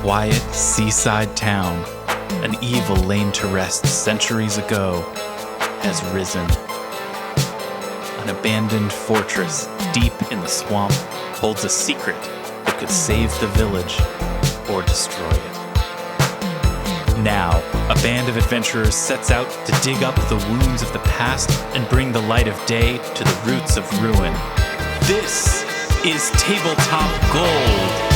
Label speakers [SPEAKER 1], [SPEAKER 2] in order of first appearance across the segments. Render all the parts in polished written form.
[SPEAKER 1] quiet seaside town, an evil lain to rest centuries ago, has risen. An abandoned fortress deep in the swamp holds a secret that could save the village or destroy it. Now, a band of adventurers sets out to dig up the wounds of the past and bring the light of day to the roots of ruin. This is Tabletop Gold.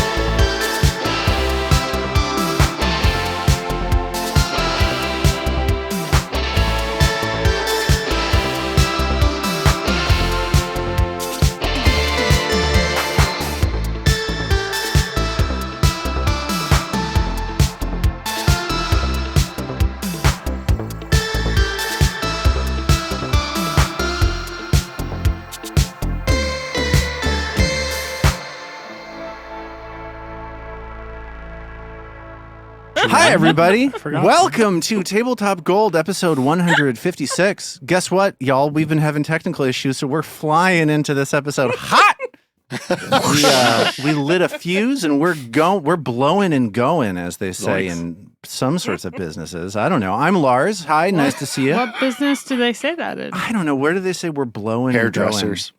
[SPEAKER 2] Hi, everybody. Welcome to Tabletop Gold, episode 156. Guess what, y'all? We've been having technical issues, so we're flying into this episode hot. We lit a fuse, and we're blowing and going, as they say in some sorts of businesses. I don't know. I'm Lars. Hi, nice to see you.
[SPEAKER 3] What business do they say that in?
[SPEAKER 2] I don't know. Where do they say we're blowing and going?
[SPEAKER 4] Hairdressers.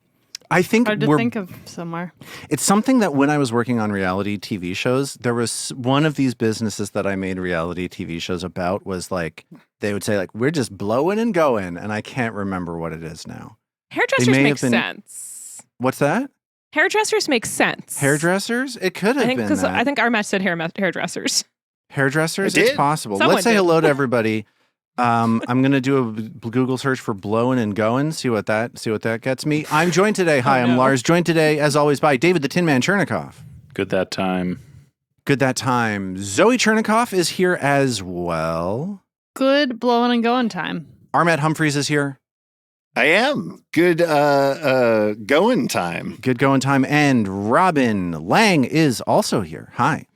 [SPEAKER 2] I think
[SPEAKER 3] Hard to think of somewhere.
[SPEAKER 2] It's something that when I was working on reality TV shows, there was one of these businesses that I made reality TV shows about was like, they would say like, we're just blowing and going. And I can't remember what it is now.
[SPEAKER 5] Hairdressers make sense.
[SPEAKER 2] What's that?
[SPEAKER 5] Hairdressers make sense.
[SPEAKER 2] Hairdressers? It could have been that.
[SPEAKER 5] I think our match said hairdressers.
[SPEAKER 2] Hairdressers? It's possible. Let's say hello to everybody. I'm going to do a Google search for blowing and going, see what that gets me. I'm joined today. Hi, I'm Lars. Joined today, as always, by David the Tin Man Chernicoff.
[SPEAKER 1] Good that time.
[SPEAKER 2] Zoe Chernicoff is here as well.
[SPEAKER 3] Good blowing and going time.
[SPEAKER 2] Armet Humphreys is here.
[SPEAKER 4] I am. Good going time.
[SPEAKER 2] Good going time. And Robin Lange is also here. Hi.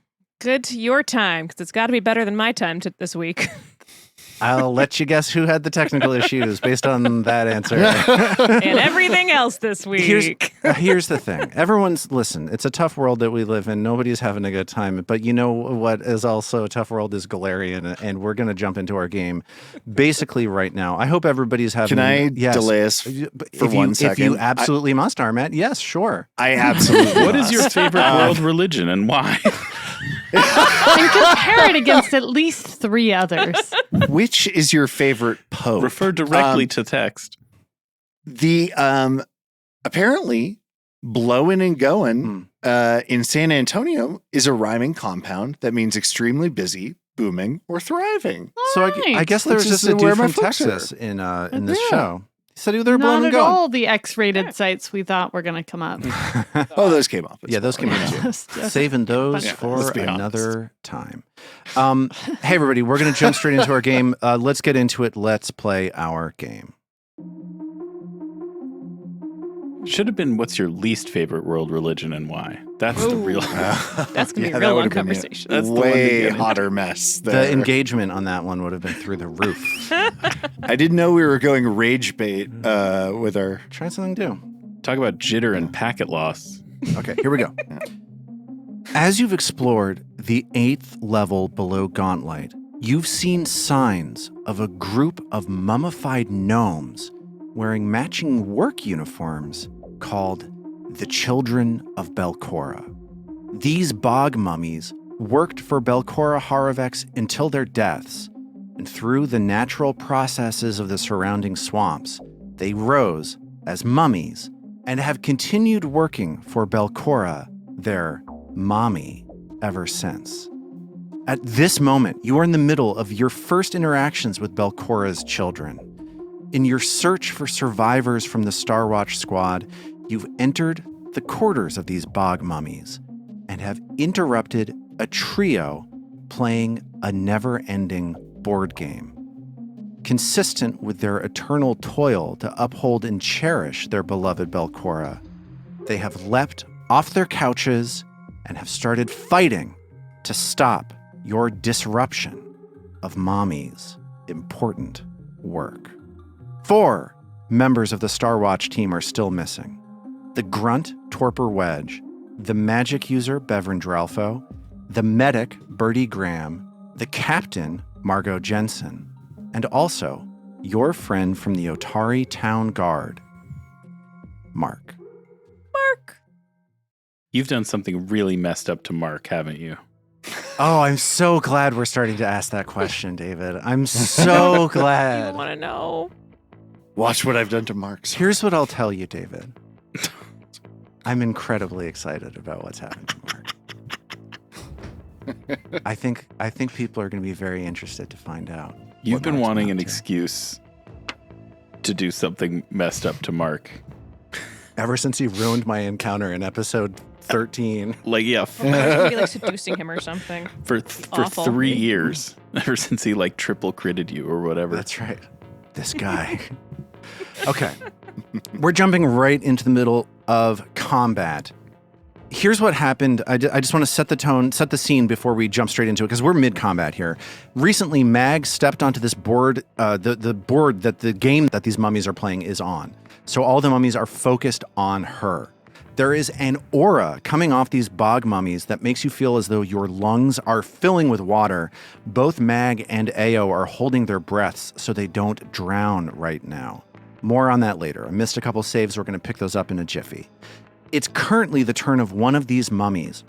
[SPEAKER 5] Good your time, because it's got to be better than my time this week.
[SPEAKER 2] I'll let you guess who had the technical issues based on that answer.
[SPEAKER 5] And everything else this week.
[SPEAKER 2] Here's the thing. Listen, it's a tough world that we live in. Nobody's having a good time. But you know what is also a tough world is Galarian. And we're going to jump into our game basically right now. I hope everybody's having...
[SPEAKER 4] Can I delay us for 1 second?
[SPEAKER 2] If you absolutely must, Armet. Yes, sure.
[SPEAKER 4] I absolutely
[SPEAKER 1] What is your favorite world religion and why?
[SPEAKER 3] And compare it against at least 3 others.
[SPEAKER 4] Which is your favorite pope?
[SPEAKER 1] Refer directly to text.
[SPEAKER 4] The apparently blowing and going in San Antonio is a rhyming compound that means extremely busy, booming, or thriving.
[SPEAKER 2] So I guess there was just a dude from Texas in this show. He said they were blowing and going.
[SPEAKER 3] Not at all the X-rated sites we thought were going to come up.
[SPEAKER 4] Oh, those came up.
[SPEAKER 2] Yeah, those came up too. Saving those for another time. Hey, everybody, we're going to jump straight into our game. Let's get into it. Let's play our game.
[SPEAKER 1] Should have been, what's your least favorite world religion and why? That's the real...
[SPEAKER 5] That's going to be a real long conversation.
[SPEAKER 4] That's way hotter mess there.
[SPEAKER 2] The engagement on that one would have been through the roof.
[SPEAKER 4] I didn't know we were going rage bait with our...
[SPEAKER 2] Try something new.
[SPEAKER 1] Talk about jitter and packet loss.
[SPEAKER 2] Okay, here we go. As you've explored the 8th level below Gauntlet, you've seen signs of a group of mummified gnomes wearing matching work uniforms called the Children of Belcora. These bog mummies worked for Belcora Haravex until their deaths, and through the natural processes of the surrounding swamps, they rose as mummies and have continued working for Belcora, their mommy, ever since. At this moment, you are in the middle of your first interactions with Belcora's children. In your search for survivors from the Star Watch squad, you've entered the quarters of these bog mummies and have interrupted a trio playing a never-ending board game. Consistent with their eternal toil to uphold and cherish their beloved Belcora, they have leapt off their couches and have started fighting to stop your disruption of Mommy's important work. 4 members of the Star Watch team are still missing. The Grunt Torpor Wedge, the Magic User Bevran Dralfo, the medic, Bertie Graham, the captain, Margot Jensen, and also your friend from the Otari Town Guard, Mark.
[SPEAKER 5] Mark.
[SPEAKER 1] You've done something really messed up to Mark, haven't you?
[SPEAKER 2] Oh, I'm so glad we're starting to ask that question, David. I'm so
[SPEAKER 5] You
[SPEAKER 2] glad.
[SPEAKER 5] want to know?
[SPEAKER 4] Watch what I've done to Mark.
[SPEAKER 2] Here's what I'll tell you, David. I'm incredibly excited about what's happening to Mark. I think people are going to be very interested to find out.
[SPEAKER 1] You've
[SPEAKER 2] what
[SPEAKER 1] been
[SPEAKER 2] Mark's
[SPEAKER 1] wanting
[SPEAKER 2] been
[SPEAKER 1] an
[SPEAKER 2] up to.
[SPEAKER 1] excuse to do something messed up to Mark.
[SPEAKER 2] Ever since he ruined my encounter in episode 13.
[SPEAKER 1] Like, yeah,
[SPEAKER 5] Maybe like seducing him or something.
[SPEAKER 1] for
[SPEAKER 5] Awful.
[SPEAKER 1] 3 years. Ever since he like triple critted you or whatever.
[SPEAKER 2] That's right. This guy. Okay. We're jumping right into the middle of combat. Here's what happened. I just want to set the tone, set the scene before we jump straight into it, because we're mid-combat here. Recently, Mag stepped onto this board, the board that the game that these mummies are playing is on. So all the mummies are focused on her. There is an aura coming off these bog mummies that makes you feel as though your lungs are filling with water. Both Mag and Ao are holding their breaths so they don't drown right now. More on that later. I missed a couple saves. We're going to pick those up in a jiffy. It's currently the turn of one of these mummies.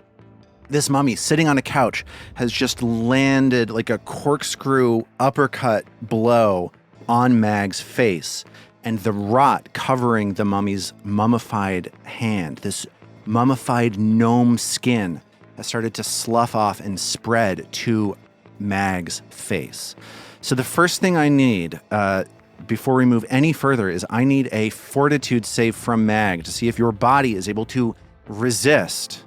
[SPEAKER 2] This mummy, sitting on a couch, has just landed like a corkscrew uppercut blow on Mag's face. And the rot covering the mummy's mummified hand, this mummified gnome skin, has started to slough off and spread to Mag's face. So the first thing I need, before we move any further, is I need a fortitude save from Mag to see if your body is able to resist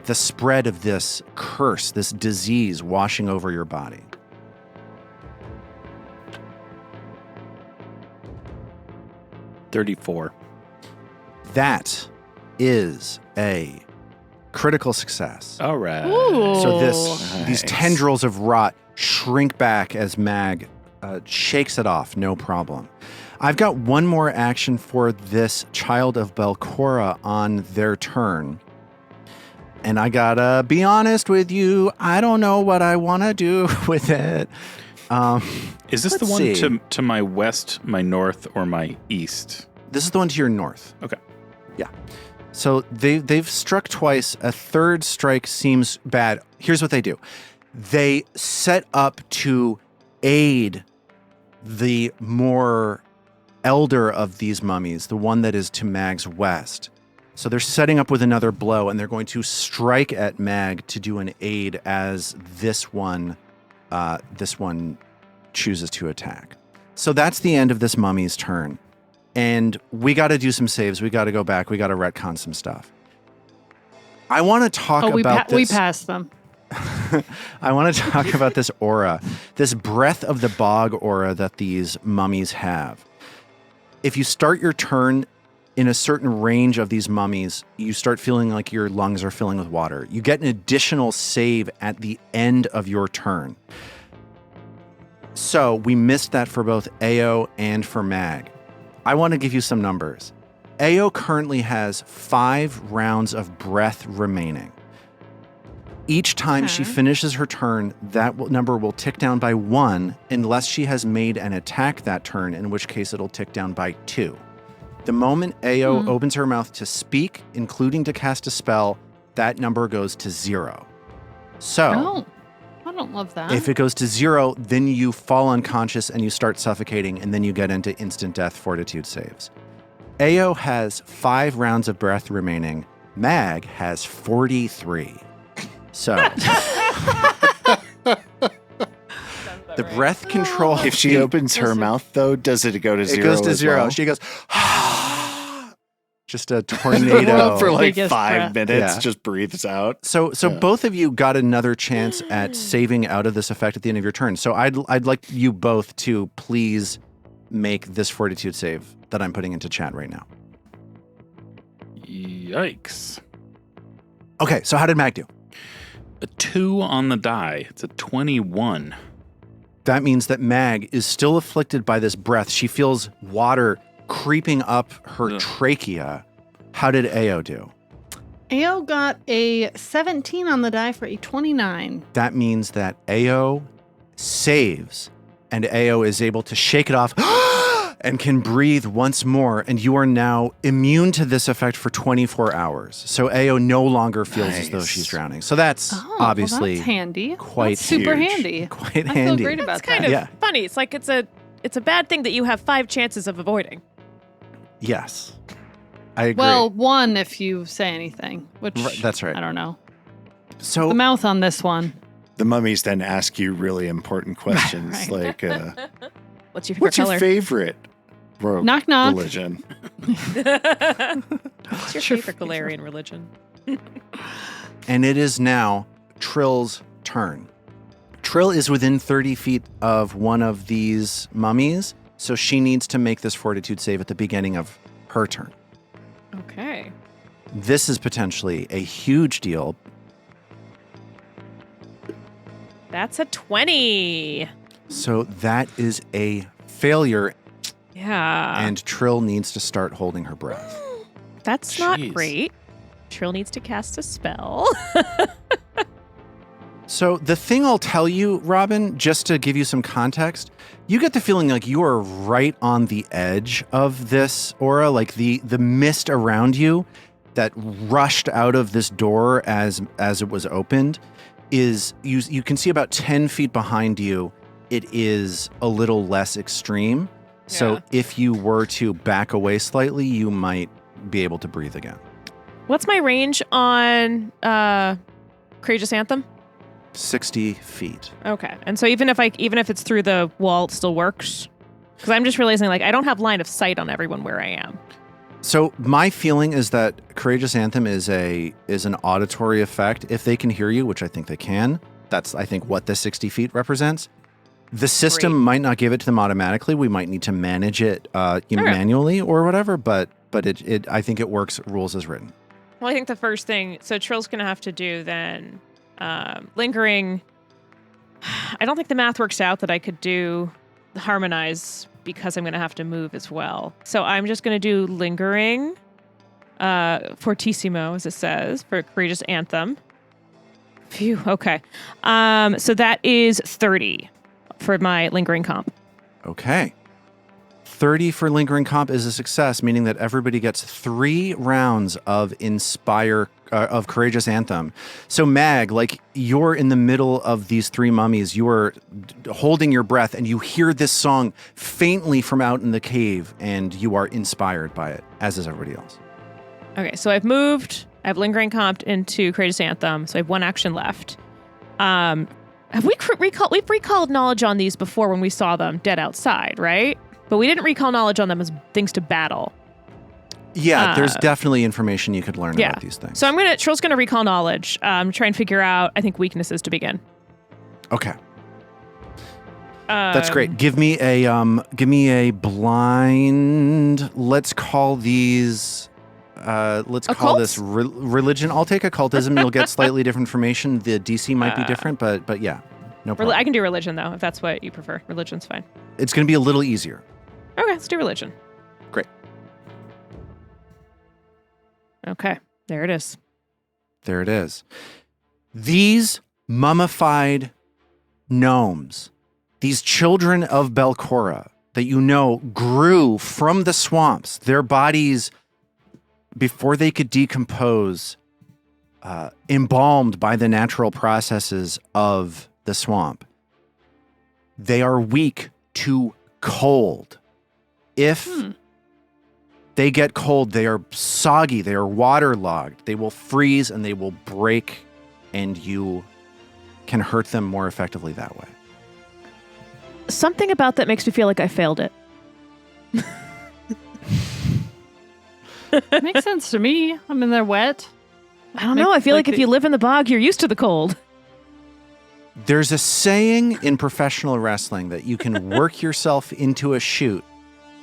[SPEAKER 2] the spread of this curse, this disease washing over your body.
[SPEAKER 1] $34.
[SPEAKER 2] That is a critical success.
[SPEAKER 1] All right.
[SPEAKER 3] Ooh.
[SPEAKER 2] So
[SPEAKER 4] Nice.
[SPEAKER 2] these tendrils of rot shrink back as Mag shakes it off, no problem. I've got one more action for this Child of Belcora on their turn. And I gotta be honest with you, I don't know what I want to do with it.
[SPEAKER 1] Is this the
[SPEAKER 2] Let's
[SPEAKER 1] one
[SPEAKER 2] see.
[SPEAKER 1] to my west, my north, or my east?
[SPEAKER 2] This is the one to your north.
[SPEAKER 1] Okay.
[SPEAKER 2] Yeah. So they've struck twice. A third strike seems bad. Here's what they do. They set up to aid the more elder of these mummies, the one that is to Mag's west. So they're setting up with another blow, and they're going to strike at Mag to do an aid as this one chooses to attack. So that's the end of this mummy's turn. And we got to do some saves. We got to go back. We got to retcon some stuff. I want to talk about this.
[SPEAKER 3] We passed them.
[SPEAKER 2] I want to talk about this aura, this breath of the bog aura that these mummies have. If you start your turn in a certain range of these mummies, you start feeling like your lungs are filling with water. You get an additional save at the end of your turn. So we missed that for both Ao and for Mag. I want to give you some numbers. Ao currently has 5 rounds of breath remaining. Each time she finishes her turn, that number will tick down by 1 unless she has made an attack that turn, in which case it'll tick down by 2. The moment Ao opens her mouth to speak, including to cast a spell, that number goes to 0. So,
[SPEAKER 3] Oh, I don't love that.
[SPEAKER 2] if it goes to 0, then you fall unconscious and you start suffocating, and then you get into instant death fortitude saves. Ao has 5 rounds of breath remaining. Mag has 43. So, the breath control.
[SPEAKER 4] If she opens her mouth, though, does it go to 0?
[SPEAKER 2] It goes to
[SPEAKER 4] as
[SPEAKER 2] 0.
[SPEAKER 4] well?
[SPEAKER 2] She goes, just a tornado.
[SPEAKER 4] For like
[SPEAKER 3] Biggest
[SPEAKER 4] 5
[SPEAKER 3] breath.
[SPEAKER 4] minutes,
[SPEAKER 2] Yeah.
[SPEAKER 4] just breathes out.
[SPEAKER 2] So both of you got another chance at saving out of this effect at the end of your turn. So I'd like you both to please make this fortitude save that I'm putting into chat right now.
[SPEAKER 1] Yikes.
[SPEAKER 2] Okay, so how did Mag do?
[SPEAKER 1] A 2 on the die. It's a 21.
[SPEAKER 2] That means that Mag is still afflicted by this breath. She feels water creeping up her
[SPEAKER 1] Ugh.
[SPEAKER 2] trachea. How did Ao do?
[SPEAKER 3] Ao got a 17 on the die for a 29.
[SPEAKER 2] That means that Ao saves, and Ao is able to shake it off and can breathe once more, and you are now immune to this effect for 24 hours. So Ao no longer feels as though she's drowning. So that's obviously
[SPEAKER 3] that's handy.
[SPEAKER 2] quite
[SPEAKER 3] That's super
[SPEAKER 2] huge.
[SPEAKER 3] handy.
[SPEAKER 2] Quite
[SPEAKER 3] I
[SPEAKER 2] handy.
[SPEAKER 3] feel great about
[SPEAKER 5] It's kind
[SPEAKER 3] that.
[SPEAKER 5] of funny. It's like it's a bad thing that you have 5 chances of avoiding.
[SPEAKER 2] Yes. I agree.
[SPEAKER 3] Well, 1 if you say anything, which
[SPEAKER 2] that's right.
[SPEAKER 3] I don't know.
[SPEAKER 2] So
[SPEAKER 3] The mouth on this one.
[SPEAKER 4] The mummies then ask you really important questions like,
[SPEAKER 5] What's your favorite
[SPEAKER 4] what's
[SPEAKER 5] color?
[SPEAKER 4] your favorite rogue
[SPEAKER 3] Knock, knock.
[SPEAKER 4] religion?
[SPEAKER 5] What's your favorite Galarian religion?
[SPEAKER 2] And it is now Trill's turn. Trill is within 30 feet of one of these mummies, so she needs to make this fortitude save at the beginning of her turn.
[SPEAKER 5] Okay.
[SPEAKER 2] This is potentially a huge deal.
[SPEAKER 5] That's a 20.
[SPEAKER 2] So that is a failure,
[SPEAKER 5] Yeah.
[SPEAKER 2] and Trill needs to start holding her breath.
[SPEAKER 5] That's not
[SPEAKER 1] Jeez.
[SPEAKER 5] great. Trill needs to cast a spell.
[SPEAKER 2] So the thing I'll tell you, Robin, just to give you some context, you get the feeling like you are right on the edge of this aura, like the mist around you that rushed out of this door as it was opened is you can see about 10 feet behind you. It is a little less extreme. So
[SPEAKER 5] Yeah.
[SPEAKER 2] if you were to back away slightly, you might be able to breathe again.
[SPEAKER 5] What's my range on Courageous Anthem?
[SPEAKER 2] 60 feet.
[SPEAKER 5] Okay. And so even if it's through the wall, it still works? Because I'm just realizing, like, I don't have line of sight on everyone where I am.
[SPEAKER 2] So my feeling is that Courageous Anthem is an auditory effect. If they can hear you, which I think they can, that's I think what the 60 feet represents. The system
[SPEAKER 5] Great.
[SPEAKER 2] might not give it to them automatically. We might need to manage it manually or whatever, but it I think it works rules as written.
[SPEAKER 5] Well, I think the first thing, so Trill's going to have to do then lingering. I don't think the math works out that I could do harmonize because I'm going to have to move as well. So I'm just going to do lingering fortissimo, as it says, for Courageous Anthem. Phew, okay. So that is 30 for my lingering comp.
[SPEAKER 2] Okay. 30 for Lingering Comp is a success, meaning that everybody gets 3 rounds of of Courageous Anthem. So Mag, like you're in the middle of these 3 mummies, you are holding your breath and you hear this song faintly from out in the cave and you are inspired by it, as is everybody else.
[SPEAKER 5] Okay, so I've moved. I have lingering comp into Courageous Anthem, so I have 1 action left. Have we we've recalled knowledge on these before when we saw them dead outside, right? But we didn't recall knowledge on them as things to battle.
[SPEAKER 2] Yeah, there's definitely information you could learn about these things.
[SPEAKER 5] So Trill's gonna recall knowledge, try and figure out, I think, weaknesses to begin.
[SPEAKER 2] Okay. That's great. Give me a blind. Let's call these. Let's call this religion. I'll take occultism. You'll get slightly different information. The DC might be different, but yeah, no problem.
[SPEAKER 5] I can do religion though, if that's what you prefer. Religion's fine.
[SPEAKER 2] It's going to be a little easier.
[SPEAKER 5] Okay, let's do religion.
[SPEAKER 2] Great.
[SPEAKER 5] Okay, there it is.
[SPEAKER 2] There it is. These mummified gnomes, these children of Belcora that you know grew from the swamps, their bodies, before they could decompose, embalmed by the natural processes of the swamp. They are weak to cold. If they get cold, they are soggy, they are waterlogged, they will freeze and they will break, and you can hurt them more effectively that way.
[SPEAKER 5] Something about that makes me feel like I failed it.
[SPEAKER 3] Makes sense to me. I'm in there wet.
[SPEAKER 5] I don't know. I feel like if you live in the bog, you're used to the cold.
[SPEAKER 2] There's a saying in professional wrestling that you can work yourself into a shoot,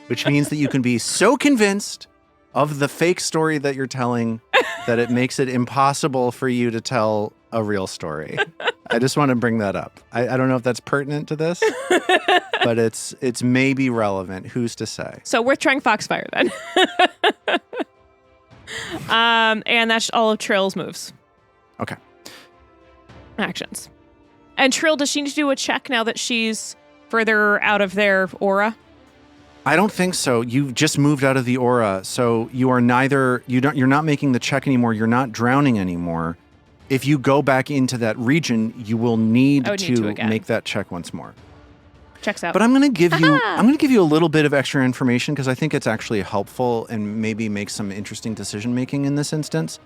[SPEAKER 2] which means that you can be so convinced of the fake story that you're telling that it makes it impossible for you to tell a real story. I just want to bring that up. I don't know if that's pertinent to this, but it's maybe relevant. Who's to say?
[SPEAKER 5] So we're trying Foxfire then. And that's all of Trill's moves.
[SPEAKER 2] Okay.
[SPEAKER 5] Actions. And Trill, does she need to do a check now that she's further out of their aura?
[SPEAKER 2] I don't think so. You've just moved out of the aura, so you are you're not making the check anymore. You're not drowning anymore. If you go back into that region, you will need to make that check once more.
[SPEAKER 5] Checks out.
[SPEAKER 2] But I'm going to give you a little bit of extra information because I think it's actually helpful and maybe make some interesting decision making in this instance.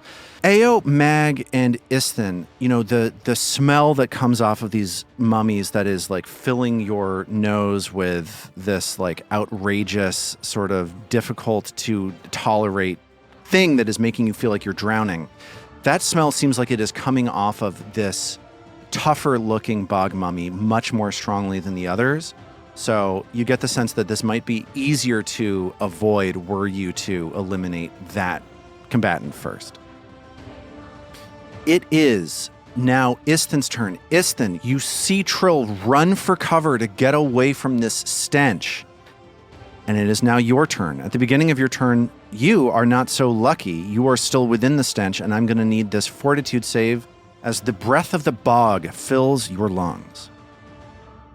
[SPEAKER 2] Ao, Mag, and Isthin, the smell that comes off of these mummies that is like filling your nose with this like outrageous sort of difficult to tolerate thing that is making you feel like you're drowning. That smell seems like it is coming off of this tougher looking bog mummy much more strongly than the others. So you get the sense that this might be easier to avoid were you to eliminate that combatant first. It is now Isthin's turn. Isthin, you see Trill run for cover to get away from this stench. And it is now your turn. At the beginning of your turn, you are not so lucky. You are still within the stench, and I'm going to need this fortitude save as the breath of the bog fills your lungs.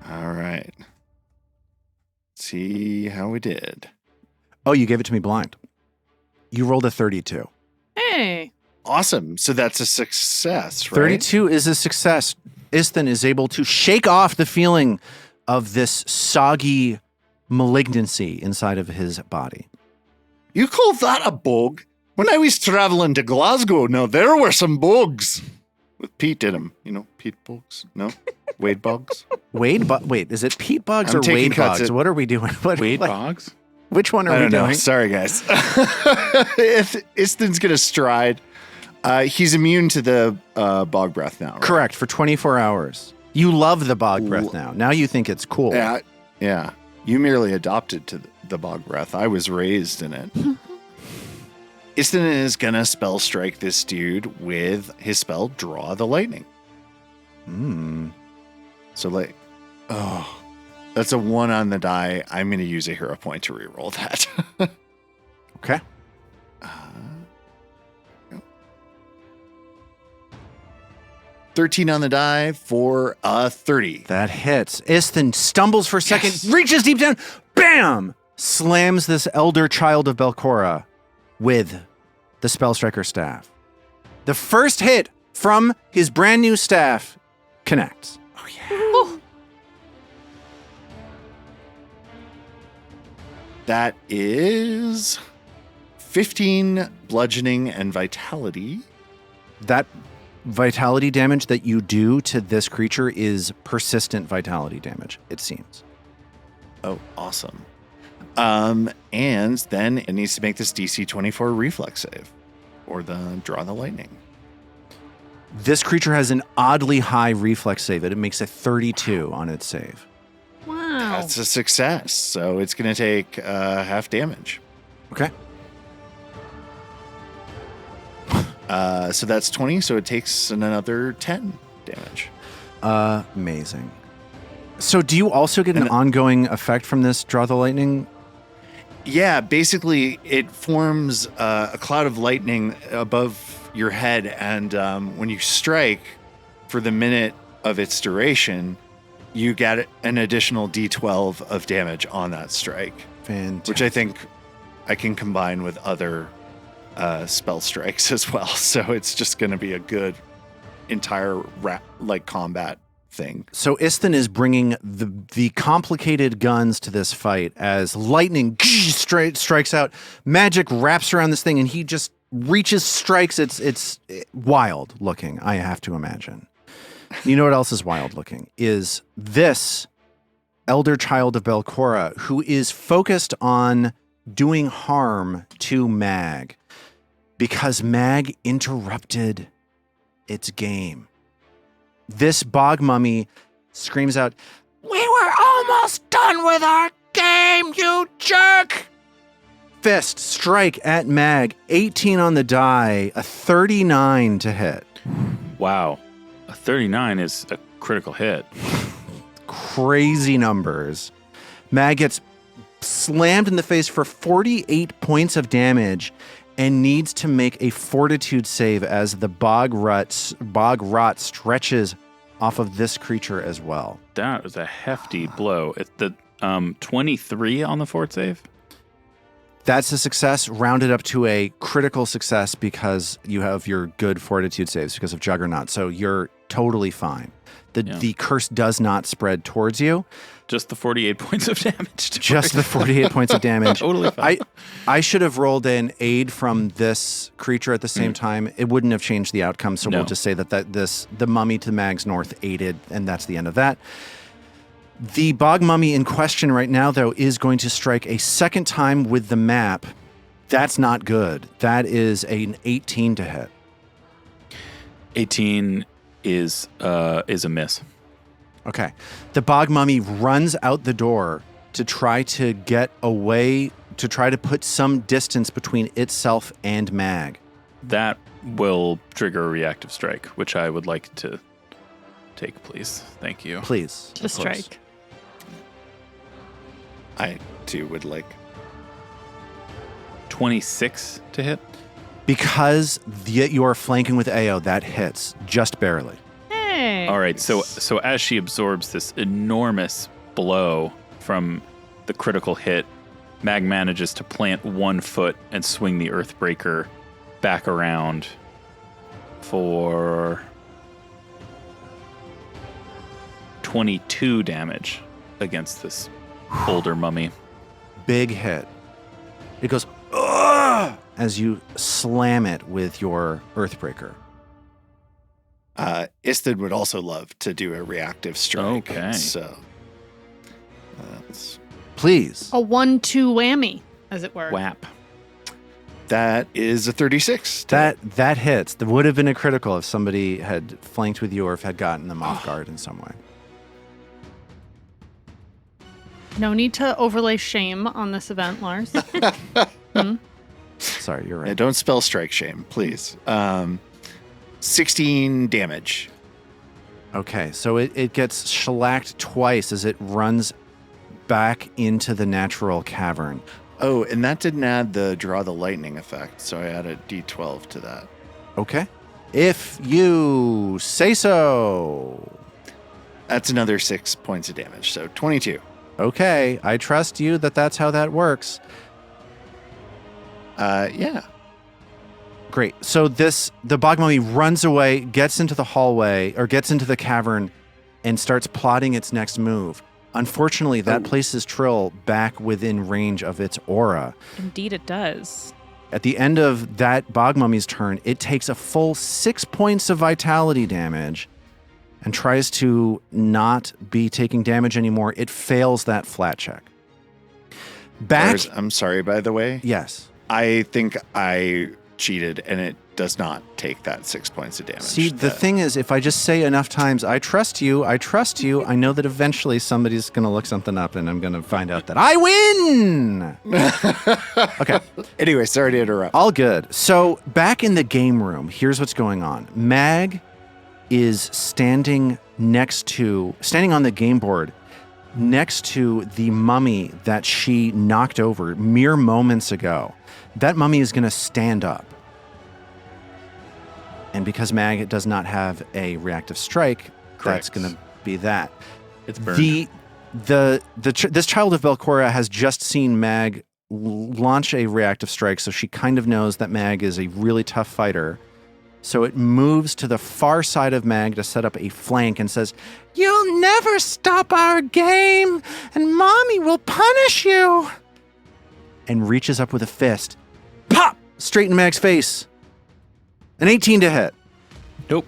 [SPEAKER 4] All right. See how we did.
[SPEAKER 2] Oh, you gave it to me blind. You rolled a 32.
[SPEAKER 3] Hey.
[SPEAKER 4] Awesome. So that's a success, right?
[SPEAKER 2] 32 is a success. Isthin is able to shake off the feeling of this soggy malignancy inside of his body.
[SPEAKER 4] You call that a bug? When I was traveling to Glasgow, now there were some bugs. With peat in them. Peat bugs? No? Wade bugs?
[SPEAKER 2] Wait, is it peat bugs
[SPEAKER 4] I'm
[SPEAKER 2] or
[SPEAKER 4] taking
[SPEAKER 2] wade
[SPEAKER 4] cuts
[SPEAKER 2] bugs?
[SPEAKER 4] at-
[SPEAKER 2] What are we doing?
[SPEAKER 1] Wade bogs?
[SPEAKER 2] Which one
[SPEAKER 4] I
[SPEAKER 2] are we
[SPEAKER 4] don't know.
[SPEAKER 2] doing?
[SPEAKER 4] Sorry, guys. If Isthin's going to stride, he's immune to the bog breath now, right?
[SPEAKER 2] Correct, for 24 hours. You love the bog breath now. Now you think it's cool.
[SPEAKER 4] Yeah. You merely adopted to the bog breath. I was raised in it. Isthin is going to spell strike this dude with his spell, Draw the Lightning. So that's a 1 on the die. I'm going to use a hero point to reroll that.
[SPEAKER 2] Okay.
[SPEAKER 4] 13 on the die for a 30.
[SPEAKER 2] That hits. Isthin stumbles for a second, reaches deep down, bam! Slams this elder child of Belcora with the Spellstriker staff. The first hit from his brand new staff connects. Oh, yeah.
[SPEAKER 4] That is 15 bludgeoning and vitality.
[SPEAKER 2] That vitality damage that you do to this creature is persistent vitality damage, it seems.
[SPEAKER 4] Oh, awesome. And then it needs to make this DC 24 reflex save or the Draw the Lightning.
[SPEAKER 2] This creature has an oddly high reflex save. It makes a 32 on its save.
[SPEAKER 3] Wow.
[SPEAKER 4] That's a success. So it's going to take half damage.
[SPEAKER 2] Okay.
[SPEAKER 4] So that's 20. So it takes another 10 damage.
[SPEAKER 2] Amazing. So do you also get an ongoing effect from this Draw the Lightning?
[SPEAKER 4] Yeah, basically it forms a cloud of lightning above your head. And when you strike for the minute of its duration, you get an additional D12 of damage on that strike.
[SPEAKER 2] Fantastic.
[SPEAKER 4] Which I think I can combine with other spell strikes as well. So it's just going to be a good entire combat thing.
[SPEAKER 2] So Isthin is bringing the complicated guns to this fight as lightning strikes out. Magic wraps around this thing and he just reaches, strikes. It's wild looking, I have to imagine. You know what else is wild looking? Is this elder child of Belcora who is focused on doing harm to Mag because Mag interrupted its game. This bog mummy screams out, "We were almost done with our game, you jerk!" Fist strike at Mag, 18 on the die, a 39 to hit.
[SPEAKER 1] Wow. A 39 is a critical hit.
[SPEAKER 2] Crazy numbers. Mag gets slammed in the face for 48 points of damage and needs to make a fortitude save as the bog rot stretches off of this creature as well.
[SPEAKER 1] That was a hefty blow. It's the 23 on the fort save.
[SPEAKER 2] That's a success, rounded up to a critical success because you have your good fortitude saves because of Juggernaut. So you're totally fine. The curse does not spread towards you.
[SPEAKER 1] Just the 48 points of damage.
[SPEAKER 2] Just the 48 points of damage.
[SPEAKER 1] Totally fine.
[SPEAKER 2] I should have rolled in aid from this creature at the same time. It wouldn't have changed the outcome, so we'll just say that the mummy to Mag's north aided, and that's the end of that. The bog mummy in question right now, though, is going to strike a second time with the map. That's not good. That is an 18 to hit.
[SPEAKER 1] 18 is a miss.
[SPEAKER 2] Okay. The bog mummy runs out the door to try to get away, to try to put some distance between itself and Mag.
[SPEAKER 1] That will trigger a reactive strike, which I would like to take, please. Thank you.
[SPEAKER 2] Please.
[SPEAKER 3] To strike.
[SPEAKER 4] I, too, would like...
[SPEAKER 1] 26 to hit.
[SPEAKER 2] Because you are flanking with AO, that hits just barely.
[SPEAKER 3] Hey.
[SPEAKER 1] All right, so as she absorbs this enormous blow from the critical hit, Mag manages to plant 1 foot and swing the Earthbreaker back around for 22 damage against this older mummy.
[SPEAKER 2] Big hit. It goes, ugh, as you slam it with your Earthbreaker.
[SPEAKER 4] Istin would also love to do a reactive strike.
[SPEAKER 1] Okay.
[SPEAKER 4] So,
[SPEAKER 2] Please.
[SPEAKER 3] A 1-2 whammy, as it were.
[SPEAKER 1] Whap.
[SPEAKER 4] that is a 36.
[SPEAKER 2] That hits. That would have been a critical if somebody had flanked with you or if had gotten them off guard in some way.
[SPEAKER 3] No need to overlay shame on this event, Lars.
[SPEAKER 2] Sorry, you're right.
[SPEAKER 4] Yeah, don't spell strike shame, please. 16 damage.
[SPEAKER 2] Okay, so it gets shellacked twice as it runs back into the natural cavern.
[SPEAKER 4] Oh, and that didn't add the draw the lightning effect, so I added D12 to that.
[SPEAKER 2] Okay. If you say so.
[SPEAKER 4] That's another 6 points of damage, so 22.
[SPEAKER 2] Okay, I trust you that's how that works.
[SPEAKER 4] Yeah.
[SPEAKER 2] Great. So the bog mummy runs away, gets into the hallway, or gets into the cavern, and starts plotting its next move. Unfortunately, that places Trill back within range of its aura.
[SPEAKER 5] Indeed it does.
[SPEAKER 2] At the end of that bog mummy's turn, it takes a full 6 points of vitality damage and tries to not be taking damage anymore. It fails that flat check.
[SPEAKER 4] Lars, I'm sorry, by the way.
[SPEAKER 2] Yes.
[SPEAKER 4] I think I cheated, and it does not take that 6 points of damage.
[SPEAKER 2] See, the thing is, if I just say enough times, I trust you, I know that eventually somebody's going to look something up and I'm going to find out that I win! Okay.
[SPEAKER 4] Anyway, sorry to interrupt.
[SPEAKER 2] All good. So, back in the game room, here's what's going on. Mag is standing on the game board next to the mummy that she knocked over mere moments ago. That mummy is going to stand up. And because Mag does not have a reactive strike, that's going to be that.
[SPEAKER 1] It's burned.
[SPEAKER 2] This child of Belcora has just seen Mag launch a reactive strike, so she kind of knows that Mag is a really tough fighter. So it moves to the far side of Mag to set up a flank and says, "You'll never stop our game, and Mommy will punish you." And reaches up with a fist. Pop! Straight in Mag's face. An 18 to hit.
[SPEAKER 1] Nope.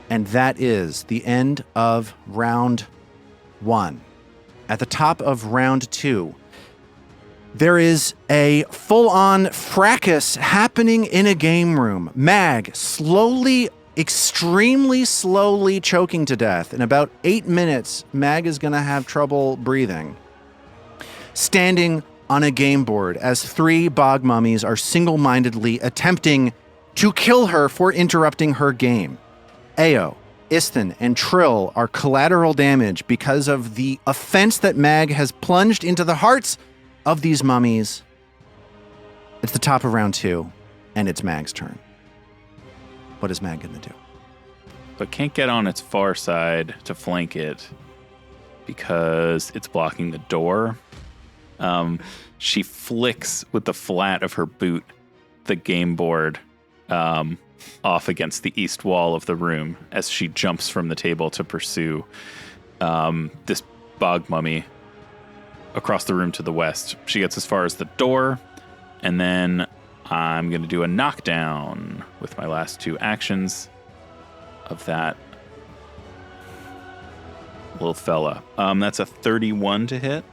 [SPEAKER 2] And that is the end of round 1. At the top of round 2, there is a full-on fracas happening in a game room. Mag extremely slowly choking to death. In about 8 minutes, Mag is going to have trouble breathing. Standing on a game board as 3 bog mummies are single-mindedly attempting to kill her for interrupting her game. Ao, Istin, and Trill are collateral damage because of the offense that Mag has plunged into the hearts of these mummies. It's the top of round 2, and it's Mag's turn. What is Mag going to do?
[SPEAKER 1] But can't get on its far side to flank it because it's blocking the door. She flicks with the flat of her boot the game board off against the east wall of the room as she jumps from the table to pursue this bog mummy across the room to the west. She gets as far as the door, and then I'm going to do a knockdown with my last 2 actions of that little fella. That's a 31 to hit.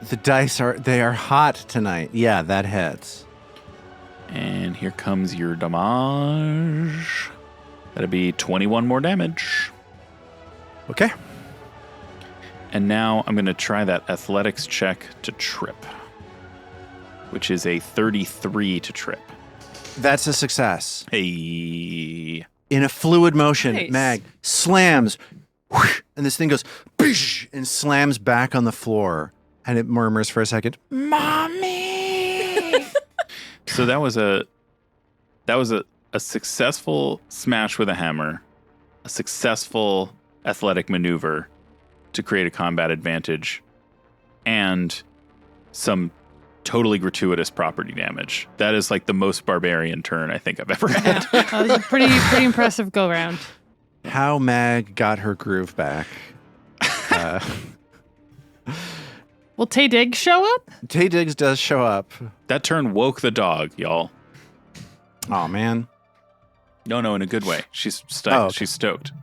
[SPEAKER 2] The dice are hot tonight. Yeah, that hits.
[SPEAKER 1] And here comes your damage. That'll be 21 more damage.
[SPEAKER 2] Okay.
[SPEAKER 1] And now I'm going to try that athletics check to trip, which is a 33 to trip.
[SPEAKER 2] That's a success.
[SPEAKER 1] Hey.
[SPEAKER 2] In a fluid motion,
[SPEAKER 5] Nice.
[SPEAKER 2] Mag slams, whoosh, and this thing goes, bish, and slams back on the floor. And it murmurs for a second, Mommy!
[SPEAKER 1] So that was a successful smash with a hammer, a successful athletic maneuver to create a combat advantage, and some totally gratuitous property damage. That is like the most barbarian turn I think I've ever had.
[SPEAKER 3] That was a pretty impressive go round.
[SPEAKER 2] How Mag got her groove back.
[SPEAKER 3] Will Tay Diggs show up?
[SPEAKER 2] Tay Diggs does show up.
[SPEAKER 1] That turn woke the dog, y'all.
[SPEAKER 2] Oh, man.
[SPEAKER 1] No, in a good way. She's stoked.
[SPEAKER 2] Oh, okay.
[SPEAKER 1] She's stoked.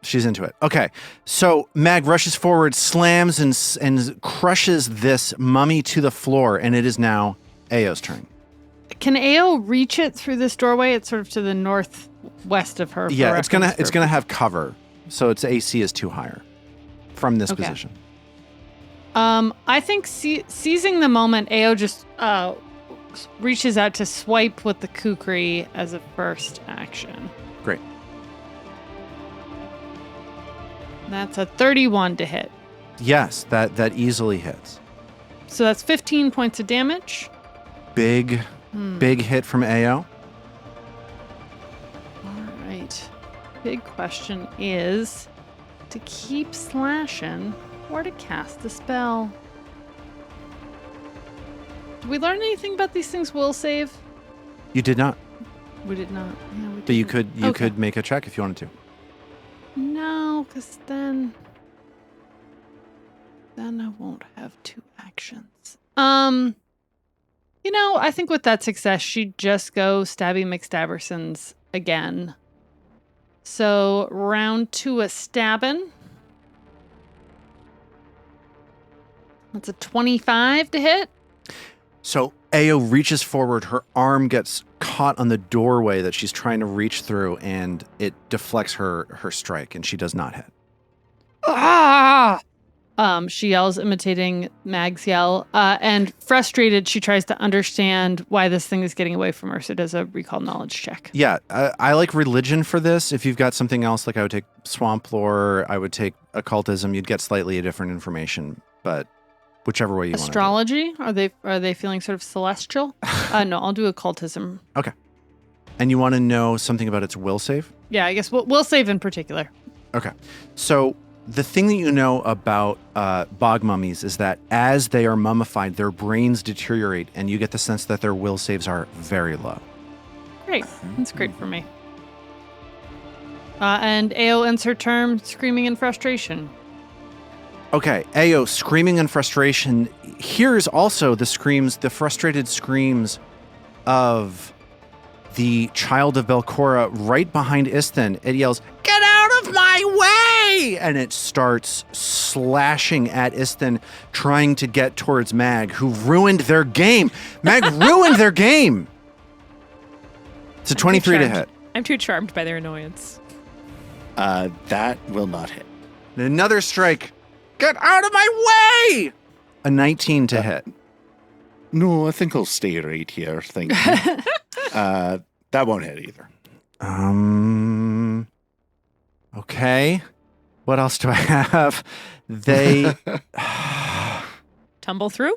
[SPEAKER 2] She's into it. Okay. So Mag rushes forward, slams and crushes this mummy to the floor, and it is now Ao's turn.
[SPEAKER 3] Can Ao reach it through this doorway? It's sort of to the northwest of her. for
[SPEAKER 2] Yeah, it's gonna
[SPEAKER 3] reference
[SPEAKER 2] have cover, so its AC is 2 higher from this
[SPEAKER 3] Okay.
[SPEAKER 2] position.
[SPEAKER 3] I think seizing the moment, Ao just reaches out to swipe with the kukri as a first action.
[SPEAKER 2] Great.
[SPEAKER 3] That's a 31 to hit.
[SPEAKER 2] Yes, that easily hits.
[SPEAKER 3] So that's 15 points of damage.
[SPEAKER 2] Big hit from Ao.
[SPEAKER 3] All right. Big question is to keep slashing or to cast the spell. Did we learn anything about these things will save?
[SPEAKER 2] You did not,
[SPEAKER 3] We did not. Yeah, we
[SPEAKER 2] but you
[SPEAKER 3] didn't.
[SPEAKER 2] could
[SPEAKER 3] Okay.
[SPEAKER 2] make a check if you wanted to.
[SPEAKER 3] No, because then I won't have 2 actions. I think with that success, she'd just go Stabby McStabbersons again. So round 2 a stabbing. That's a 25 to hit.
[SPEAKER 2] So Ao reaches forward, her arm gets caught on the doorway that she's trying to reach through, and it deflects her strike, and she does not hit.
[SPEAKER 3] Ah! She yells, imitating Mag's yell, and frustrated, she tries to understand why this thing is getting away from her. So does a recall knowledge check.
[SPEAKER 2] Yeah, I like religion for this. If you've got something else, like I would take swamp lore, I would take occultism. You'd get slightly different information, but whichever way you want.
[SPEAKER 3] Astrology? Are they feeling sort of celestial? No, I'll do occultism.
[SPEAKER 2] Okay. And you want to know something about its will save?
[SPEAKER 3] Yeah, I guess we'll save in particular.
[SPEAKER 2] Okay. So the thing that you know about bog mummies is that as they are mummified, their brains deteriorate, and you get the sense that their will saves are very low.
[SPEAKER 3] Great. That's great for me. And Ao ends her turn screaming in frustration.
[SPEAKER 2] Okay, Ao, screaming in frustration, hears also the frustrated screams of the child of Belcora right behind Isthin. It yells, "Get out of my way!" And it starts slashing at Isthin, trying to get towards Mag, who ruined their game. Mag ruined their game. It's a 23 to hit.
[SPEAKER 5] I'm too charmed by their annoyance.
[SPEAKER 4] That will not hit.
[SPEAKER 2] And another strike. Get out of my way! A 19 to hit.
[SPEAKER 4] No, I think I'll stay right here. Thank you. That won't hit either.
[SPEAKER 2] Okay. What else do I have? They
[SPEAKER 5] Tumble through?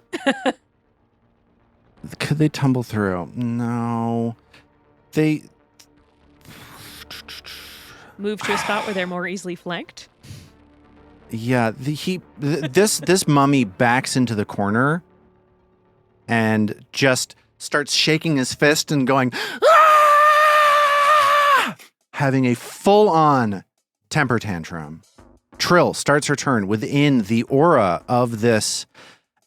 [SPEAKER 2] Could they tumble through? No. They
[SPEAKER 5] Move to a spot where they're more easily flanked.
[SPEAKER 2] Yeah, this mummy backs into the corner and just starts shaking his fist and going, "Ah!" having a full-on temper tantrum. Trill starts her turn within the aura of this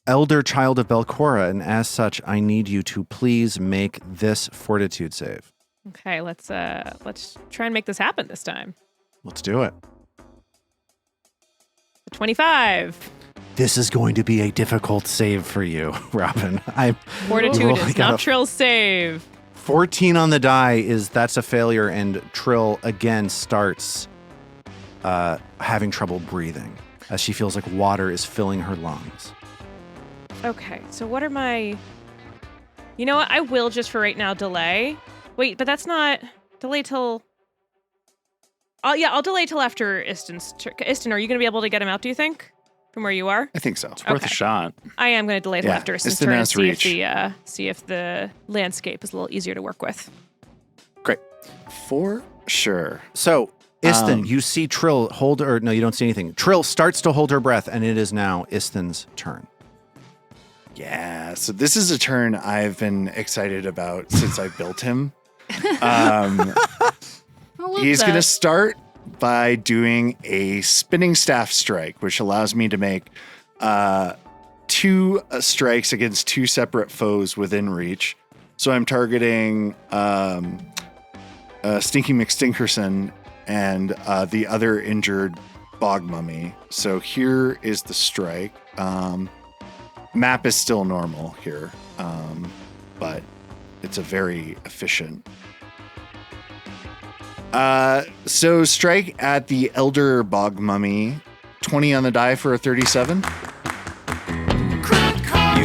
[SPEAKER 2] elder child of Belcora, and as such, I need you to please make this fortitude save.
[SPEAKER 5] Okay, let's try and make this happen this time.
[SPEAKER 2] Let's do it.
[SPEAKER 5] 25.
[SPEAKER 2] This is going to be a difficult save for you, Robin.
[SPEAKER 5] Fortitude is not Trill's save.
[SPEAKER 2] 14 on the die that's a failure, and Trill again starts having trouble breathing as she feels like water is filling her lungs.
[SPEAKER 5] Okay, so what are my... You know what? I will just for right now delay. Wait, but that's not... Delay till... I'll delay till after Istin's turn. Istin, are you going to be able to get him out, do you think? From where you are?
[SPEAKER 4] I think so.
[SPEAKER 1] It's worth a shot.
[SPEAKER 5] I am going to delay till after Istin's
[SPEAKER 4] Istin
[SPEAKER 5] turn and
[SPEAKER 4] has
[SPEAKER 5] see if the landscape is a little easier to work with.
[SPEAKER 4] Great. For sure.
[SPEAKER 2] So, Istin, you see Trill hold her... No, you don't see anything. Trill starts to hold her breath, and it is now Istin's turn.
[SPEAKER 4] Yeah, so this is a turn I've been excited about since I built him. He's going to start by doing a spinning staff strike, which allows me to make 2 strikes against 2 separate foes within reach. So I'm targeting Stinky McStinkerson and the other injured bog mummy. So here is the strike. Map is still normal here, but it's a very efficient. So strike at the elder bog mummy, 20 on the die for a 37.
[SPEAKER 2] You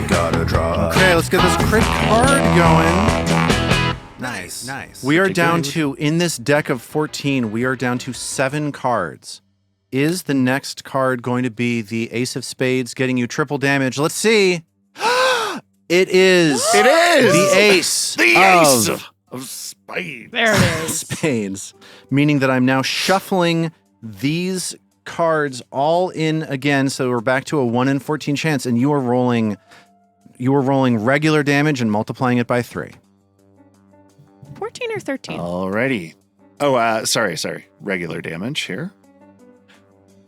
[SPEAKER 2] gotta draw. Okay, let's get this crit card going. Nice. We are down to, in this deck of 14, we are down to 7 cards. Is the next card going to be the Ace of Spades getting you triple damage? Let's see. It is.
[SPEAKER 4] It is
[SPEAKER 2] the Ace.
[SPEAKER 4] The Ace of Spades.
[SPEAKER 3] There it is.
[SPEAKER 2] Spades. Meaning that I'm now shuffling these cards all in again, so we're back to a 1 in 14 chance, and you are rolling regular damage and multiplying it by 3.
[SPEAKER 5] 14 or 13?
[SPEAKER 4] Alrighty. Oh, sorry. Regular damage here.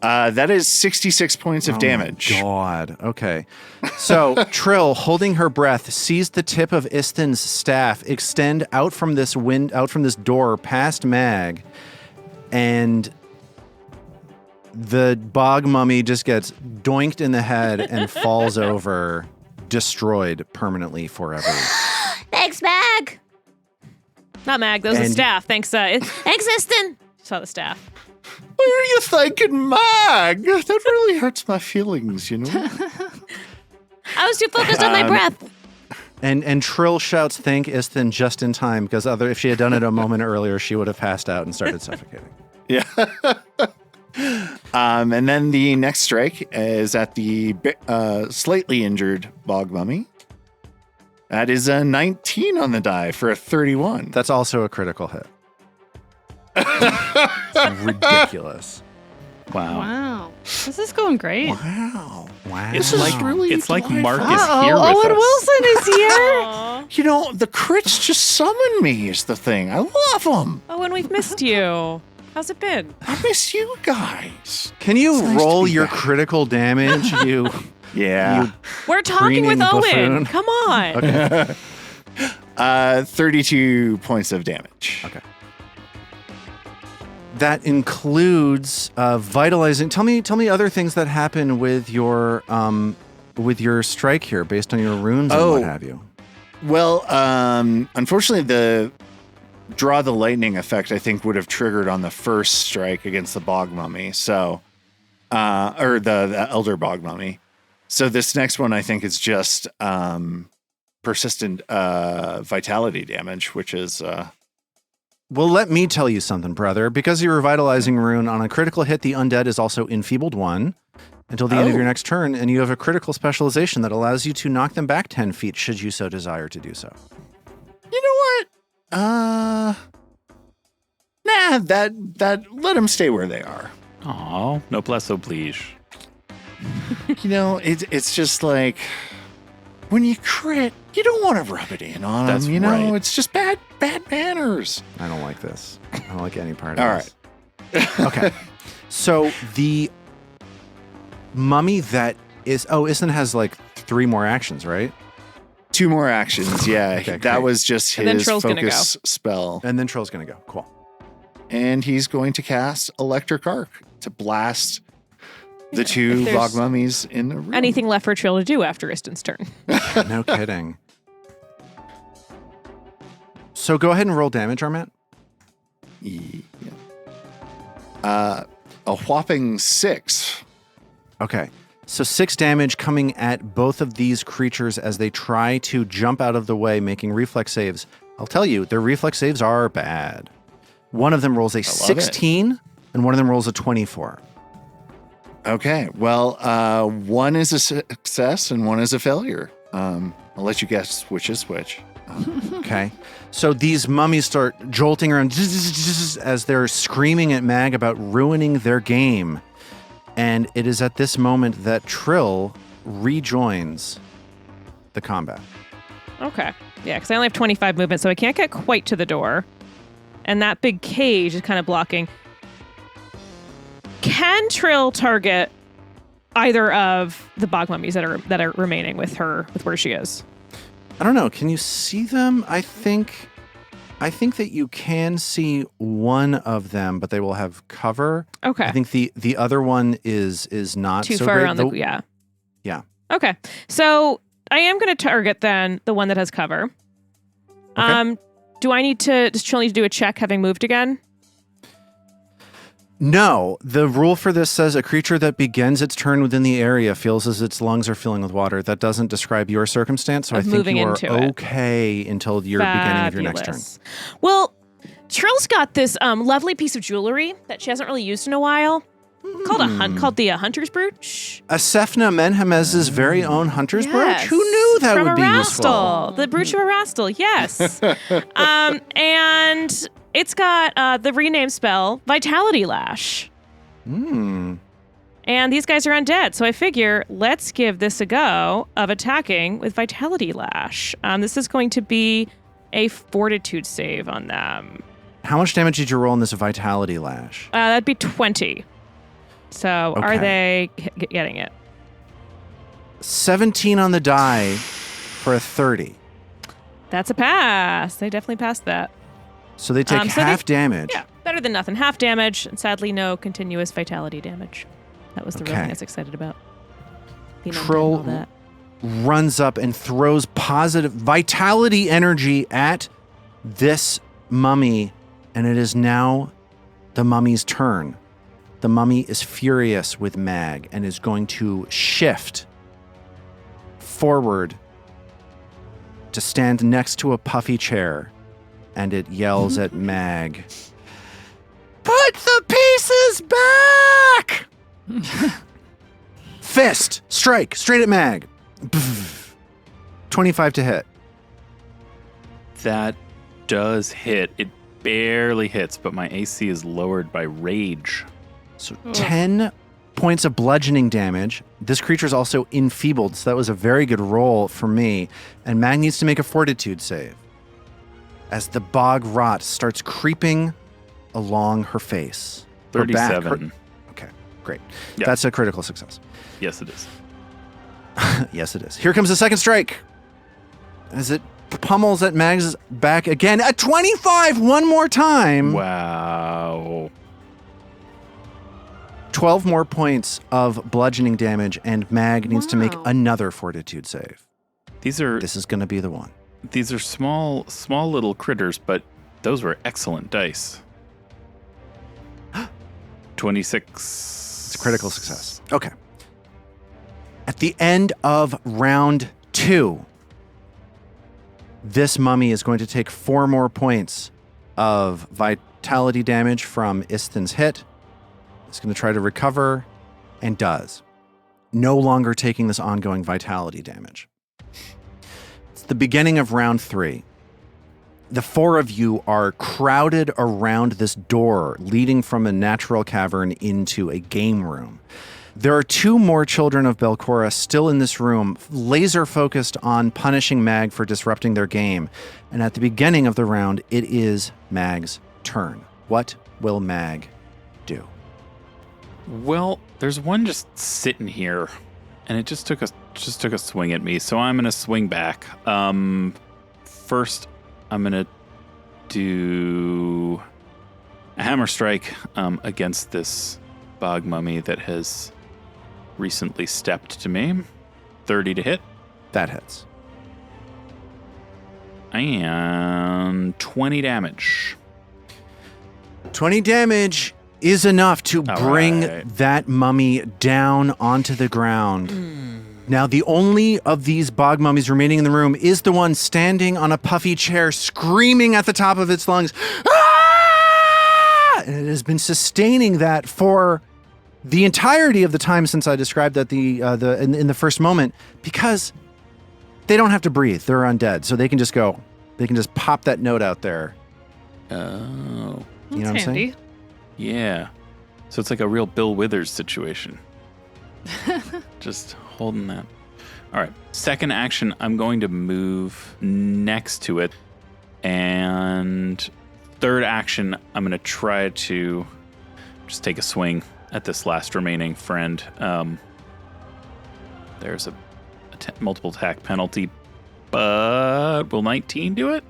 [SPEAKER 4] That is 66 points of damage.
[SPEAKER 2] Oh my God. Okay. So Trill, holding her breath, sees the tip of Istin's staff extend out from this door past Mag, and the bog mummy just gets doinked in the head and falls over, destroyed permanently forever.
[SPEAKER 5] Thanks, Mag. Not Mag. That was the staff. Thanks, Istin. Saw the staff.
[SPEAKER 4] Why are you thanking Mag? That really hurts my feelings, you know?
[SPEAKER 5] I was too focused on my breath.
[SPEAKER 2] And Trill shouts, "Thank Istin," just in time, because if she had done it a moment earlier, she would have passed out and started suffocating.
[SPEAKER 4] Yeah. And then the next strike is at the slightly injured bog mummy. That is a 19 on the die for a 31.
[SPEAKER 2] That's also a critical hit. Ridiculous.
[SPEAKER 3] Wow. This is going great.
[SPEAKER 4] Wow.
[SPEAKER 1] It's
[SPEAKER 4] This is
[SPEAKER 1] like
[SPEAKER 4] really
[SPEAKER 1] it's like Mark is
[SPEAKER 3] Uh-oh,
[SPEAKER 1] here with
[SPEAKER 3] Owen
[SPEAKER 1] us.
[SPEAKER 3] Wilson is here.
[SPEAKER 5] Aw.
[SPEAKER 4] You know, the crits just summon me is the thing. I love them.
[SPEAKER 5] Oh, and we've missed you. How's it been?
[SPEAKER 4] I miss you guys.
[SPEAKER 2] Can you
[SPEAKER 4] It's nice to
[SPEAKER 2] roll
[SPEAKER 4] be
[SPEAKER 2] your
[SPEAKER 4] back.
[SPEAKER 2] critical damage?
[SPEAKER 4] Yeah.
[SPEAKER 5] We're talking with
[SPEAKER 2] Preening
[SPEAKER 5] Owen.
[SPEAKER 2] buffoon.
[SPEAKER 5] Come on.
[SPEAKER 2] Okay.
[SPEAKER 4] 32 points of damage.
[SPEAKER 2] Okay. That includes vitalizing. Tell me other things that happen with your strike here, based on your runes and what have you.
[SPEAKER 4] Well, unfortunately, the draw the lightning effect, I think, would have triggered on the first strike against the bog mummy. So, or the elder bog mummy. So this next one, I think, is just persistent vitality damage, which is.
[SPEAKER 2] Well, let me tell you something, brother. Because of your revitalizing rune, on a critical hit, the undead is also enfeebled 1. until the end of
[SPEAKER 4] Oh.
[SPEAKER 2] your next turn, and you have a critical specialization that allows you to knock them back 10 feet should you so desire to do so.
[SPEAKER 4] You know what? Nah, that let them stay where they are.
[SPEAKER 1] Aw, noblesse oblige.
[SPEAKER 4] You know, it's just like when you crit, you don't want to rub it in on
[SPEAKER 1] That's
[SPEAKER 4] them. You know,
[SPEAKER 1] right.
[SPEAKER 4] it's just bad manners.
[SPEAKER 2] I don't like this. I don't like any part
[SPEAKER 4] All
[SPEAKER 2] of this. Okay. So the mummy that is... Oh, Istin has like 3 more actions, right?
[SPEAKER 4] 2 more actions. Yeah,
[SPEAKER 2] Okay,
[SPEAKER 4] that
[SPEAKER 2] great.
[SPEAKER 4] was just
[SPEAKER 5] And then
[SPEAKER 4] his
[SPEAKER 5] Trill's gonna
[SPEAKER 4] focus spell.
[SPEAKER 2] And then Trill's going to go. Cool.
[SPEAKER 4] And he's going to cast Electric Arc to blast the
[SPEAKER 5] If
[SPEAKER 4] 2
[SPEAKER 5] there's
[SPEAKER 4] Bog Mummies in the room.
[SPEAKER 5] Anything left for Trill to do after Istin's turn?
[SPEAKER 2] No kidding. So go ahead and roll damage, Armat.
[SPEAKER 4] Yeah. A whopping 6.
[SPEAKER 2] Okay. So 6 damage coming at both of these creatures as they try to jump out of the way, making reflex saves. I'll tell you, their reflex saves are bad. One of them rolls a 16, and one of them rolls a 24.
[SPEAKER 4] Okay. Well, one is a success and one is a failure. I'll let you guess which is which.
[SPEAKER 2] Okay. So these mummies start jolting around as they're screaming at Mag about ruining their game. And it is at this moment that Trill rejoins the combat.
[SPEAKER 5] Okay. Yeah, because I only have 25 movement, so I can't get quite to the door. And that big cage is kind of blocking. Can Trill target either of the bog mummies that are remaining with her, with where she is?
[SPEAKER 2] I don't know. Can you see them? I think that you can see one of them, but they will have cover.
[SPEAKER 5] Okay.
[SPEAKER 2] I think the other one is not
[SPEAKER 5] Too
[SPEAKER 2] so
[SPEAKER 5] far
[SPEAKER 2] great.
[SPEAKER 5] around the yeah.
[SPEAKER 2] Yeah.
[SPEAKER 5] Okay. So I am going to target then the one that has cover.
[SPEAKER 2] Okay.
[SPEAKER 5] Does Trill need to do a check having moved again?
[SPEAKER 2] No, the rule for this says a creature that begins its turn within the area feels as its lungs are filling with water. That doesn't describe your circumstance, so
[SPEAKER 5] Of
[SPEAKER 2] I think
[SPEAKER 5] moving
[SPEAKER 2] you are
[SPEAKER 5] into it.
[SPEAKER 2] okay until your beginning of your next turn.
[SPEAKER 5] Fabulous. Well, Trill's got this lovely piece of jewelry that she hasn't really used in a while, called the Hunter's Brooch.
[SPEAKER 2] Asefna Menhemez's very own hunter's brooch? Who knew that
[SPEAKER 5] From
[SPEAKER 2] would be useful?
[SPEAKER 5] Erastil. The Brooch of Erastil, yes. And it's got the rename spell, Vitality Lash.
[SPEAKER 2] Hmm.
[SPEAKER 5] And these guys are undead, so I figure let's give this a go of attacking with Vitality Lash. This is going to be a Fortitude save on them.
[SPEAKER 2] How much damage did you roll in this Vitality Lash?
[SPEAKER 5] That'd be 20. So are they getting it?
[SPEAKER 2] 17 on the die for a 30.
[SPEAKER 5] That's a pass. They definitely passed that.
[SPEAKER 2] So they take half damage.
[SPEAKER 5] Yeah, better than nothing. Half damage, and sadly no continuous vitality damage. That was the real thing I was excited about. Being undead and all
[SPEAKER 2] Trill
[SPEAKER 5] that.
[SPEAKER 2] runs up and throws positive vitality energy at this mummy, and it is now the mummy's turn. The mummy is furious with Mag and is going to shift forward to stand next to a puffy chair, and it yells at Mag, "Put the pieces back!" Fist, strike, straight at Mag. 25 to hit.
[SPEAKER 1] That does hit. It barely hits, but my AC is lowered by rage.
[SPEAKER 2] So 10 points of bludgeoning damage. This creature is also enfeebled, so that was a very good roll for me. And Mag needs to make a fortitude save as the bog rot starts creeping along her face. Her back.
[SPEAKER 1] 37.
[SPEAKER 2] Okay, great.
[SPEAKER 1] Yeah.
[SPEAKER 2] That's a critical success.
[SPEAKER 1] Yes, it is.
[SPEAKER 2] Yes, it is. Here comes the second strike as it pummels at Mag's back again. A 25 one more time.
[SPEAKER 1] Wow.
[SPEAKER 2] 12 more points of bludgeoning damage, and Mag needs to make another fortitude save.
[SPEAKER 1] These are
[SPEAKER 2] This is going to be the one.
[SPEAKER 1] these are small little critters, but those were excellent dice. 26.
[SPEAKER 2] It's a critical success. Okay. At the end of round 2, this mummy is going to take 4 more points of vitality damage from Istin's hit. It's going to try to recover, and does. no longer taking this ongoing vitality damage. It's the beginning of round 3. The 4 of you are crowded around this door leading from a natural cavern into a game room. There are 2 more children of Belcora still in this room, laser focused on punishing Mag for disrupting their game. And at the beginning of the round, it is Mag's turn. What will Mag do?
[SPEAKER 1] Well, there's one just sitting here, and it just took a swing at me. So I'm gonna swing back. First, I'm gonna do a hammer strike against this bog mummy that has recently stepped to me. 30 to hit.
[SPEAKER 2] That hits.
[SPEAKER 1] And 20 damage.
[SPEAKER 2] 20 damage is enough to bring that mummy down onto the ground. Now, the only of these bog mummies remaining in the room is the one standing on a puffy chair, screaming at the top of its lungs. Ah! And it has been sustaining that for the entirety of the time since I described that in the first moment, because they don't have to breathe. They're undead, so they can just go. They can just pop that note out there.
[SPEAKER 1] Oh.
[SPEAKER 2] You know
[SPEAKER 3] That's
[SPEAKER 2] what I'm
[SPEAKER 3] handy.
[SPEAKER 2] saying?
[SPEAKER 1] Yeah. So it's like a real Bill Withers situation. Just holding that. All right. Second action, I'm going to move next to it. And third action, I'm going to try to just take a swing at this last remaining friend. There's a multiple attack penalty, but will 19 do it?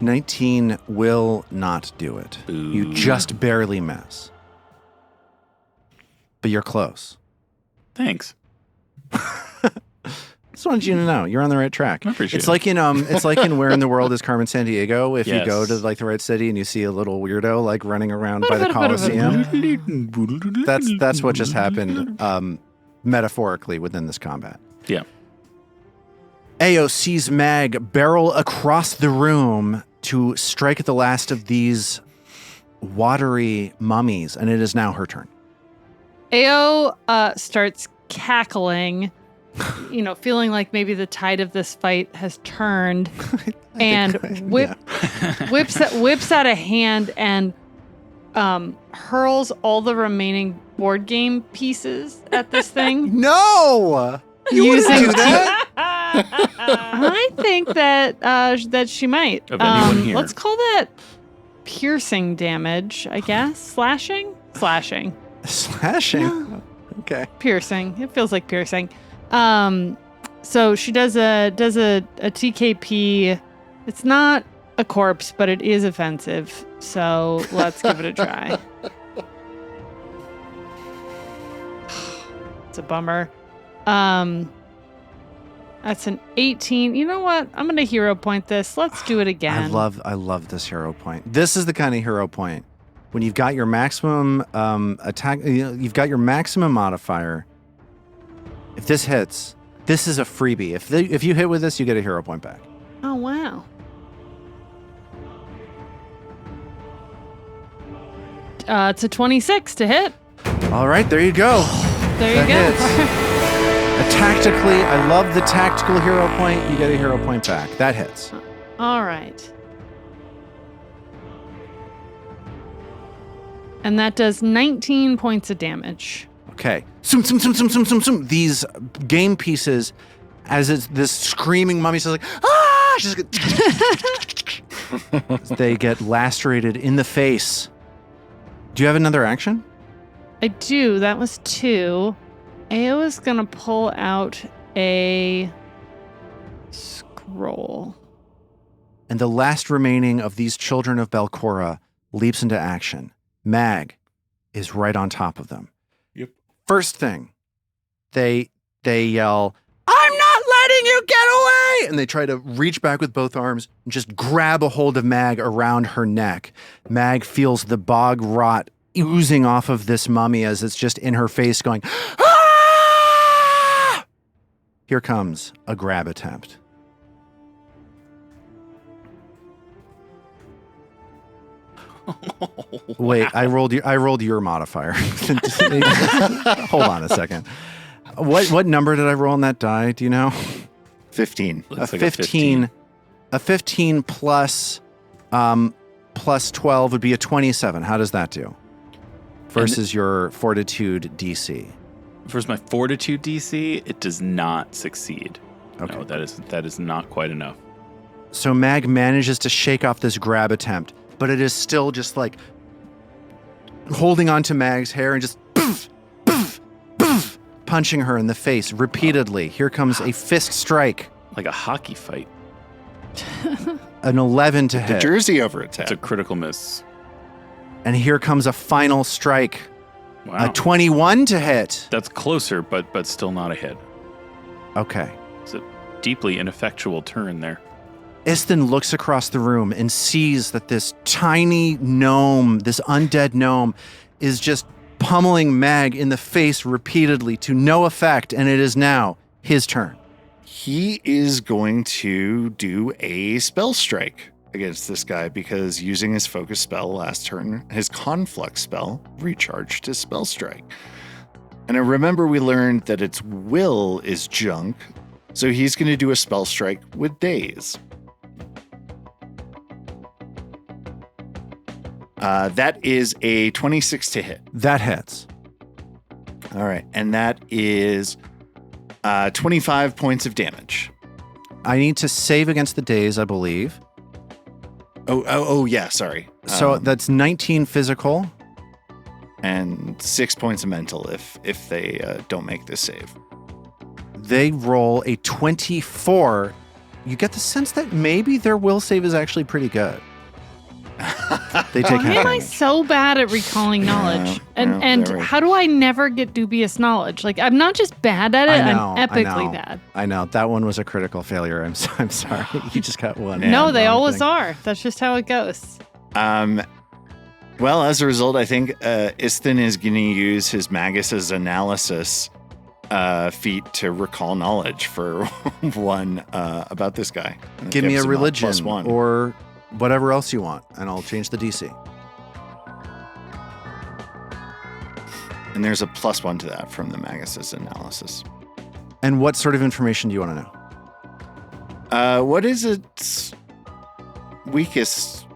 [SPEAKER 2] 19 will not do it.
[SPEAKER 1] Ooh.
[SPEAKER 2] You just barely miss. But you're close.
[SPEAKER 1] Thanks.
[SPEAKER 2] Just wanted you to know you're on the right track.
[SPEAKER 1] I appreciate
[SPEAKER 2] it's
[SPEAKER 1] it.
[SPEAKER 2] like in Where in the World is Carmen Sandiego. If you go
[SPEAKER 1] Yes.
[SPEAKER 2] to like the right city and you see a little weirdo like running around by the Coliseum, that's what just happened metaphorically within this combat.
[SPEAKER 1] Yeah.
[SPEAKER 2] Ao sees Mag barrel across the room to strike at the last of these watery mummies, and it is now her turn.
[SPEAKER 3] Ao starts cackling, feeling like maybe the tide of this fight has turned, and whips out a hand and hurls all the remaining board game pieces at this thing.
[SPEAKER 2] No! You wouldn't do that?
[SPEAKER 3] I think that she might.
[SPEAKER 1] Of anyone here.
[SPEAKER 3] Let's call that piercing damage, I guess. Slashing.
[SPEAKER 2] Slashing?
[SPEAKER 3] No.
[SPEAKER 2] Okay.
[SPEAKER 3] Piercing. It feels like piercing. So she does a TKP. It's not a corpse, but it is offensive. So let's give it a try. It's a bummer. That's an 18. You know what? I'm gonna hero point this. Let's do it again.
[SPEAKER 2] I love this hero point. This is the kind of hero point when you've got your maximum attack. You've got your maximum modifier. If this hits, this is a freebie. If you hit with this, you get a hero point back.
[SPEAKER 3] Oh wow. It's a 26 to hit.
[SPEAKER 2] All right, there you go.
[SPEAKER 3] There you
[SPEAKER 2] That
[SPEAKER 3] go.
[SPEAKER 2] Tactically, I love the tactical hero point. You get a hero point back. That hits.
[SPEAKER 3] All right. And that does 19 points of damage.
[SPEAKER 2] Okay. Zoom. These game pieces, as it's this screaming mummy says like, ah! She's like, they get lacerated in the face. Do you have another action?
[SPEAKER 3] I do. That was 2. Ao is going to pull out a scroll.
[SPEAKER 2] And the last remaining of these children of Belcora leaps into action. Mag is right on top of them.
[SPEAKER 4] Yep.
[SPEAKER 2] First thing, they yell, "I'm not letting you get away!" And they try to reach back with both arms and just grab a hold of Mag around her neck. Mag feels the bog rot oozing off of this mummy as it's just in her face going, "Ah!" Here comes a grab attempt. Wait, I rolled your modifier. Hold on a second. What number did I roll on that die? Do you know?
[SPEAKER 4] 15.
[SPEAKER 1] Looks
[SPEAKER 2] A
[SPEAKER 1] like
[SPEAKER 2] 15. A 15 plus 12 would be a 27. How does that do? Versus your fortitude DC.
[SPEAKER 1] Versus my fortitude DC, it does not succeed.
[SPEAKER 2] Okay.
[SPEAKER 1] No, that is not quite enough.
[SPEAKER 2] So Mag manages to shake off this grab attempt, but it is still just like holding onto Mag's hair and just poof, poof, poof, punching her in the face repeatedly. Here comes a fist strike.
[SPEAKER 1] Like a hockey fight.
[SPEAKER 2] An 11 to
[SPEAKER 4] The
[SPEAKER 2] hit.
[SPEAKER 4] jersey over its
[SPEAKER 1] It's a
[SPEAKER 4] head.
[SPEAKER 1] critical miss.
[SPEAKER 2] And here comes a final strike.
[SPEAKER 1] Wow.
[SPEAKER 2] A 21 to hit.
[SPEAKER 1] That's closer, but still not a hit.
[SPEAKER 2] Okay.
[SPEAKER 1] It's a deeply ineffectual turn there.
[SPEAKER 2] Istin looks across the room and sees that this tiny gnome, this undead gnome, is just pummeling Mag in the face repeatedly to no effect, and it is now his turn.
[SPEAKER 4] He is going to do a spell strike against this guy because using his focus spell last turn, his conflux spell recharged his spell strike. And I remember we learned that its will is junk, so he's going to do a spell strike with daze. That is a 26 to hit.
[SPEAKER 2] That hits.
[SPEAKER 4] All right, and that is 25 points of damage.
[SPEAKER 2] I need to save against the daze, I believe.
[SPEAKER 4] Oh, yeah, sorry.
[SPEAKER 2] So that's 19 physical.
[SPEAKER 4] And 6 points of mental if they don't make this save.
[SPEAKER 2] They roll a 24. You get the sense that maybe their will save is actually pretty good. They take
[SPEAKER 3] Why
[SPEAKER 2] half
[SPEAKER 3] am I
[SPEAKER 2] damage.
[SPEAKER 3] so bad at recalling knowledge? And
[SPEAKER 4] there we-
[SPEAKER 3] how do I never get dubious knowledge? Like, I'm not just bad at it,
[SPEAKER 2] I know,
[SPEAKER 3] I'm epically
[SPEAKER 2] I know.
[SPEAKER 3] bad.
[SPEAKER 2] I know. That one was a critical failure. I'm sorry. You just got one.
[SPEAKER 4] Yeah,
[SPEAKER 3] No, they
[SPEAKER 2] wrong
[SPEAKER 3] always
[SPEAKER 2] thing.
[SPEAKER 3] are. That's just how it goes.
[SPEAKER 4] Well, as a result, I think Istin is going to use his Magus's analysis feat to recall knowledge for one about this guy. And it
[SPEAKER 2] Give me
[SPEAKER 4] gives
[SPEAKER 2] a
[SPEAKER 4] him
[SPEAKER 2] religion
[SPEAKER 4] +1.
[SPEAKER 2] or whatever else you want, and I'll change the DC.
[SPEAKER 4] And there's a +1 to that from the Magus's analysis.
[SPEAKER 2] And what sort of information do you want to know?
[SPEAKER 4] What is its weakest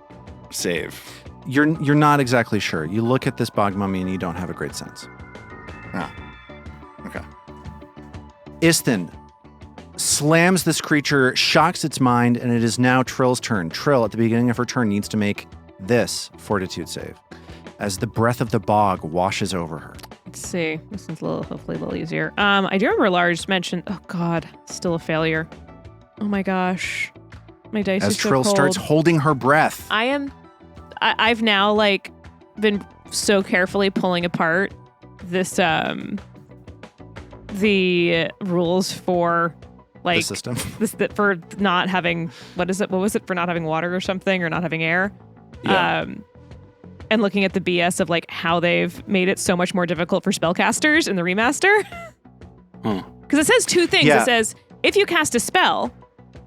[SPEAKER 4] save?
[SPEAKER 2] You're not exactly sure. You look at this bog mummy and you don't have a great sense.
[SPEAKER 4] Okay.
[SPEAKER 2] Istin slams this creature, shocks its mind, and it is now Trill's turn. Trill, at the beginning of her turn, needs to make this fortitude save as the breath of the bog washes over her.
[SPEAKER 5] Let's see. This one's hopefully a little easier. I do remember Lars mentioned, oh God, still a failure. Oh my gosh. My dice
[SPEAKER 2] As
[SPEAKER 5] is so
[SPEAKER 2] Trill
[SPEAKER 5] cold.
[SPEAKER 2] starts holding her breath.
[SPEAKER 5] I've now been so carefully pulling apart this the rules for
[SPEAKER 2] the system.
[SPEAKER 5] that for not having what was it for not having water or something or not having air.
[SPEAKER 2] Yeah.
[SPEAKER 5] And looking at the BS of how they've made it so much more difficult for spellcasters in the remaster. Because it says two things.
[SPEAKER 2] Yeah.
[SPEAKER 5] It says if you cast a spell,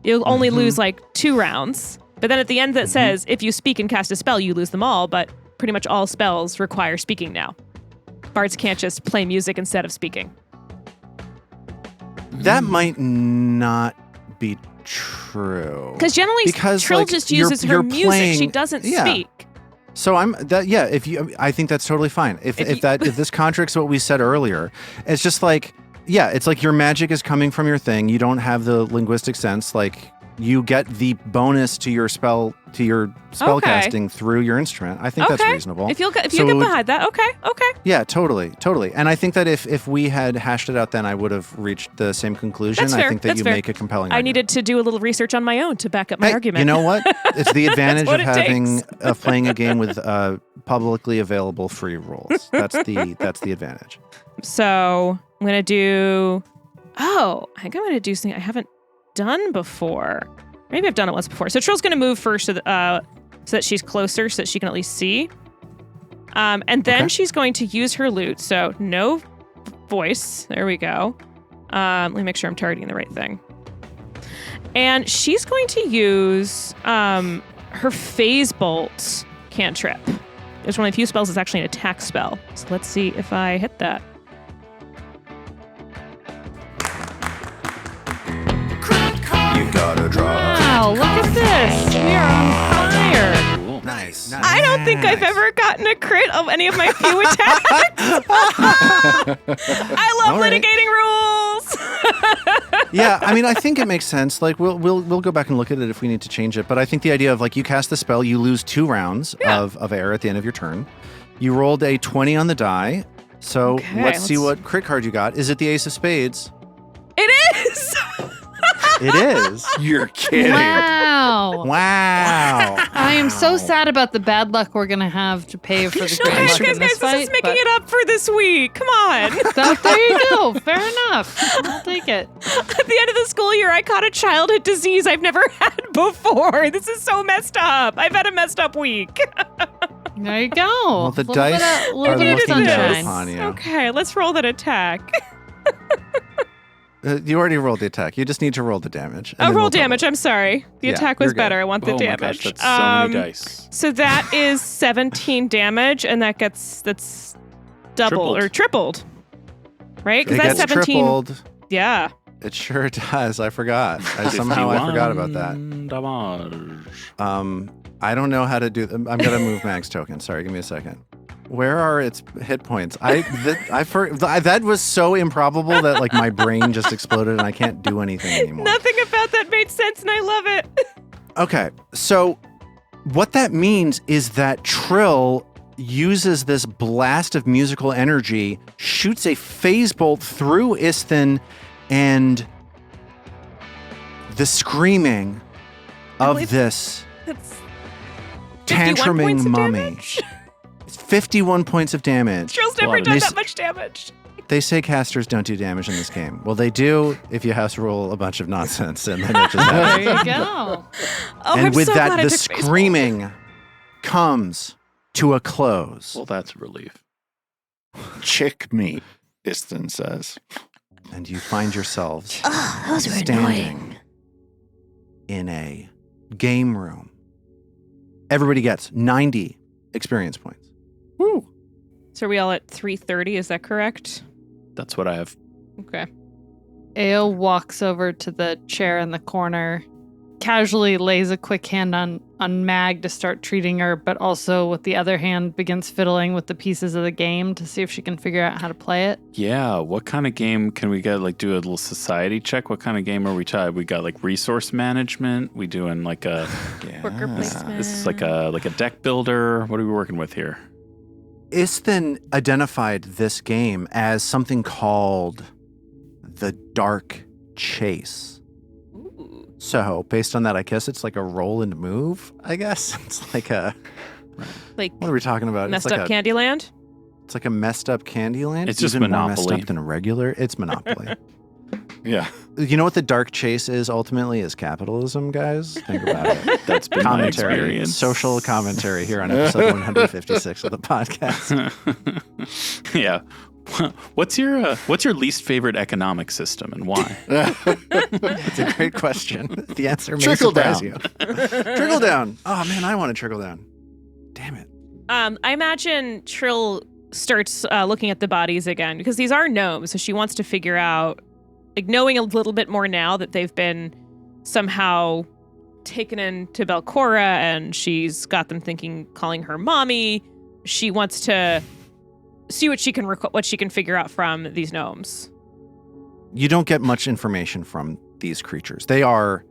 [SPEAKER 5] you'll only lose 2 rounds. But then at the end that says if you speak and cast a spell, you lose them all. But pretty much all spells require speaking now. Bards can't just play music instead of speaking.
[SPEAKER 2] That might not be true.
[SPEAKER 5] Because generally, Trill just uses her music.
[SPEAKER 2] playing-
[SPEAKER 5] She doesn't
[SPEAKER 2] yeah.
[SPEAKER 5] speak.
[SPEAKER 2] So I think that's totally fine. If this contradicts what we said earlier, it's just it's like your magic is coming from your thing. You don't have the linguistic sense. You get the bonus to your spell casting through your instrument. I think that's reasonable.
[SPEAKER 5] If you get behind that, okay.
[SPEAKER 2] Yeah, totally. And I think that if we had hashed it out, then I would have reached the same conclusion.
[SPEAKER 5] That's fair.
[SPEAKER 2] I think that
[SPEAKER 5] That's
[SPEAKER 2] you
[SPEAKER 5] fair.
[SPEAKER 2] make a compelling
[SPEAKER 5] I
[SPEAKER 2] argument.
[SPEAKER 5] needed to do a little research on my own to back up my argument.
[SPEAKER 2] You know what? It's the advantage
[SPEAKER 5] what
[SPEAKER 2] of
[SPEAKER 5] it
[SPEAKER 2] playing a game with publicly available free rules. That's the advantage.
[SPEAKER 5] So I'm gonna do. Oh, I think I'm gonna do something I haven't done before. Maybe I've done it once before. So Trill's gonna move first so that she's closer, so that she can at least see. And then she's going to use her lute. So no voice. There we go. Let me make sure I'm targeting the right thing. And she's going to use her phase bolt cantrip. It's one of the few spells that's actually an attack spell. So let's see if I hit that.
[SPEAKER 2] gotta try.
[SPEAKER 3] Wow, look at this. We are on fire.
[SPEAKER 1] Cool.
[SPEAKER 2] Nice.
[SPEAKER 5] I don't think I've ever gotten a crit of any of my few attacks. I love
[SPEAKER 2] All right.
[SPEAKER 5] litigating rules.
[SPEAKER 2] Yeah, I mean, I think it makes sense. Like, we'll go back and look at it if we need to change it. But I think the idea of like you cast the spell, you lose 2 rounds of air at the end of your turn. You rolled a 20 on the die. So
[SPEAKER 5] Okay,
[SPEAKER 2] let's see
[SPEAKER 5] let's-
[SPEAKER 2] what crit card you got. Is it the Ace of Spades?
[SPEAKER 5] It is.
[SPEAKER 2] It is.
[SPEAKER 4] You're kidding.
[SPEAKER 3] Wow.
[SPEAKER 2] Wow.
[SPEAKER 3] I am so sad about the bad luck we're going to have to pay for the great luck in this
[SPEAKER 5] Guys, this
[SPEAKER 3] fight.
[SPEAKER 5] is making
[SPEAKER 3] but-
[SPEAKER 5] it up for this week. Come on.
[SPEAKER 3] There you go. Fair enough. I'll take it.
[SPEAKER 5] At the end of the school year, I caught a childhood disease I've never had before. This is so messed up. I've had a messed up week.
[SPEAKER 3] There you go.
[SPEAKER 2] Well, the dice
[SPEAKER 3] a little
[SPEAKER 2] are
[SPEAKER 3] bit of
[SPEAKER 2] looking down
[SPEAKER 3] sunshine.
[SPEAKER 2] upon you.
[SPEAKER 5] Okay, let's roll that attack.
[SPEAKER 2] You already rolled the attack. You just need to roll the damage. and
[SPEAKER 5] Oh,
[SPEAKER 2] then
[SPEAKER 5] roll
[SPEAKER 2] we'll double
[SPEAKER 5] damage.
[SPEAKER 2] it.
[SPEAKER 5] I'm sorry. The
[SPEAKER 2] Yeah,
[SPEAKER 5] attack
[SPEAKER 2] you're
[SPEAKER 5] was
[SPEAKER 2] good.
[SPEAKER 5] better. I want the
[SPEAKER 1] Oh my
[SPEAKER 5] damage.
[SPEAKER 1] gosh, that's so many dice.
[SPEAKER 5] So that is 17 damage, and that's doubled or tripled, right?
[SPEAKER 2] It
[SPEAKER 5] Because that's
[SPEAKER 2] gets
[SPEAKER 5] 17.
[SPEAKER 2] tripled.
[SPEAKER 5] Yeah.
[SPEAKER 2] It sure does. I forgot. I forgot about that.
[SPEAKER 1] 51 damage.
[SPEAKER 2] I don't know how to do. I'm gonna move Mag's token. Sorry, give me a second. Where are its hit points? That was so improbable that like my brain just exploded and I can't do anything anymore.
[SPEAKER 5] Nothing about that made sense, and I love it.
[SPEAKER 2] Okay, so what that means is that Trill uses this blast of musical energy, shoots a phase bolt through Isthin, and the screaming of
[SPEAKER 5] believe
[SPEAKER 2] this
[SPEAKER 5] That's 51
[SPEAKER 2] tantruming
[SPEAKER 5] points of
[SPEAKER 2] mummy.
[SPEAKER 5] damage.
[SPEAKER 2] 51 points of damage.
[SPEAKER 5] Trill's never
[SPEAKER 1] Wow.
[SPEAKER 5] done
[SPEAKER 2] They
[SPEAKER 5] that
[SPEAKER 2] s-
[SPEAKER 5] much damage.
[SPEAKER 2] They say casters don't do damage in this game. Well, they do if you house roll a bunch of nonsense, and then it just
[SPEAKER 3] There
[SPEAKER 2] happens.
[SPEAKER 3] you go.
[SPEAKER 5] Oh,
[SPEAKER 2] And
[SPEAKER 5] I'm
[SPEAKER 2] with
[SPEAKER 5] so
[SPEAKER 2] that,
[SPEAKER 5] glad I
[SPEAKER 2] the
[SPEAKER 5] took baseball.
[SPEAKER 2] screaming comes to a close.
[SPEAKER 1] Well, that's a relief.
[SPEAKER 4] Chick me, Iston says.
[SPEAKER 2] And you find yourselves
[SPEAKER 5] Those
[SPEAKER 2] standing in a game room. Everybody gets 90 experience points.
[SPEAKER 5] So are we all at 330? Is that correct?
[SPEAKER 1] That's what I have.
[SPEAKER 5] Okay.
[SPEAKER 3] Ayo walks over to the chair in the corner, casually lays a quick hand on Mag to start treating her, but also with the other hand begins fiddling with the pieces of the game to see if she can figure out how to play it.
[SPEAKER 1] Yeah, what kind of game can we get? Like, do a little society check. What kind of game are we trying? We got like resource management. We doing like a
[SPEAKER 5] Worker placement.
[SPEAKER 1] this is like a deck builder. What are we working with here?
[SPEAKER 2] Isthin identified this game as something called the Dark Chase.
[SPEAKER 5] Ooh.
[SPEAKER 2] So, based on that, I guess it's like a roll and move, I guess. It's like a...
[SPEAKER 5] Like
[SPEAKER 2] What are we talking about?
[SPEAKER 5] messed
[SPEAKER 2] it's like
[SPEAKER 5] up Candyland?
[SPEAKER 2] It's like a messed up Candyland.
[SPEAKER 1] It's just
[SPEAKER 2] even more messed
[SPEAKER 1] Monopoly.
[SPEAKER 2] up than regular. It's Monopoly.
[SPEAKER 4] Yeah.
[SPEAKER 2] You know what the Dark Chase is ultimately? Is capitalism, guys. Think about it.
[SPEAKER 1] That's been my
[SPEAKER 2] Commentary,
[SPEAKER 1] experience.
[SPEAKER 2] social commentary here on episode 156 of the podcast.
[SPEAKER 1] Yeah. What's your least favorite economic system and why?
[SPEAKER 2] It's a great question. The answer may
[SPEAKER 4] Trickle
[SPEAKER 2] surprise
[SPEAKER 4] down.
[SPEAKER 2] you. Trickle down. Oh man, I want to trickle down. Damn it.
[SPEAKER 5] I imagine Trill starts looking at the bodies again because these are gnomes, so she wants to figure out, like, knowing a little bit more now that they've been somehow taken into Belcora and she's got them thinking, calling her mommy. She wants to see what she can figure out from these gnomes.
[SPEAKER 2] You don't get much information from these creatures. They are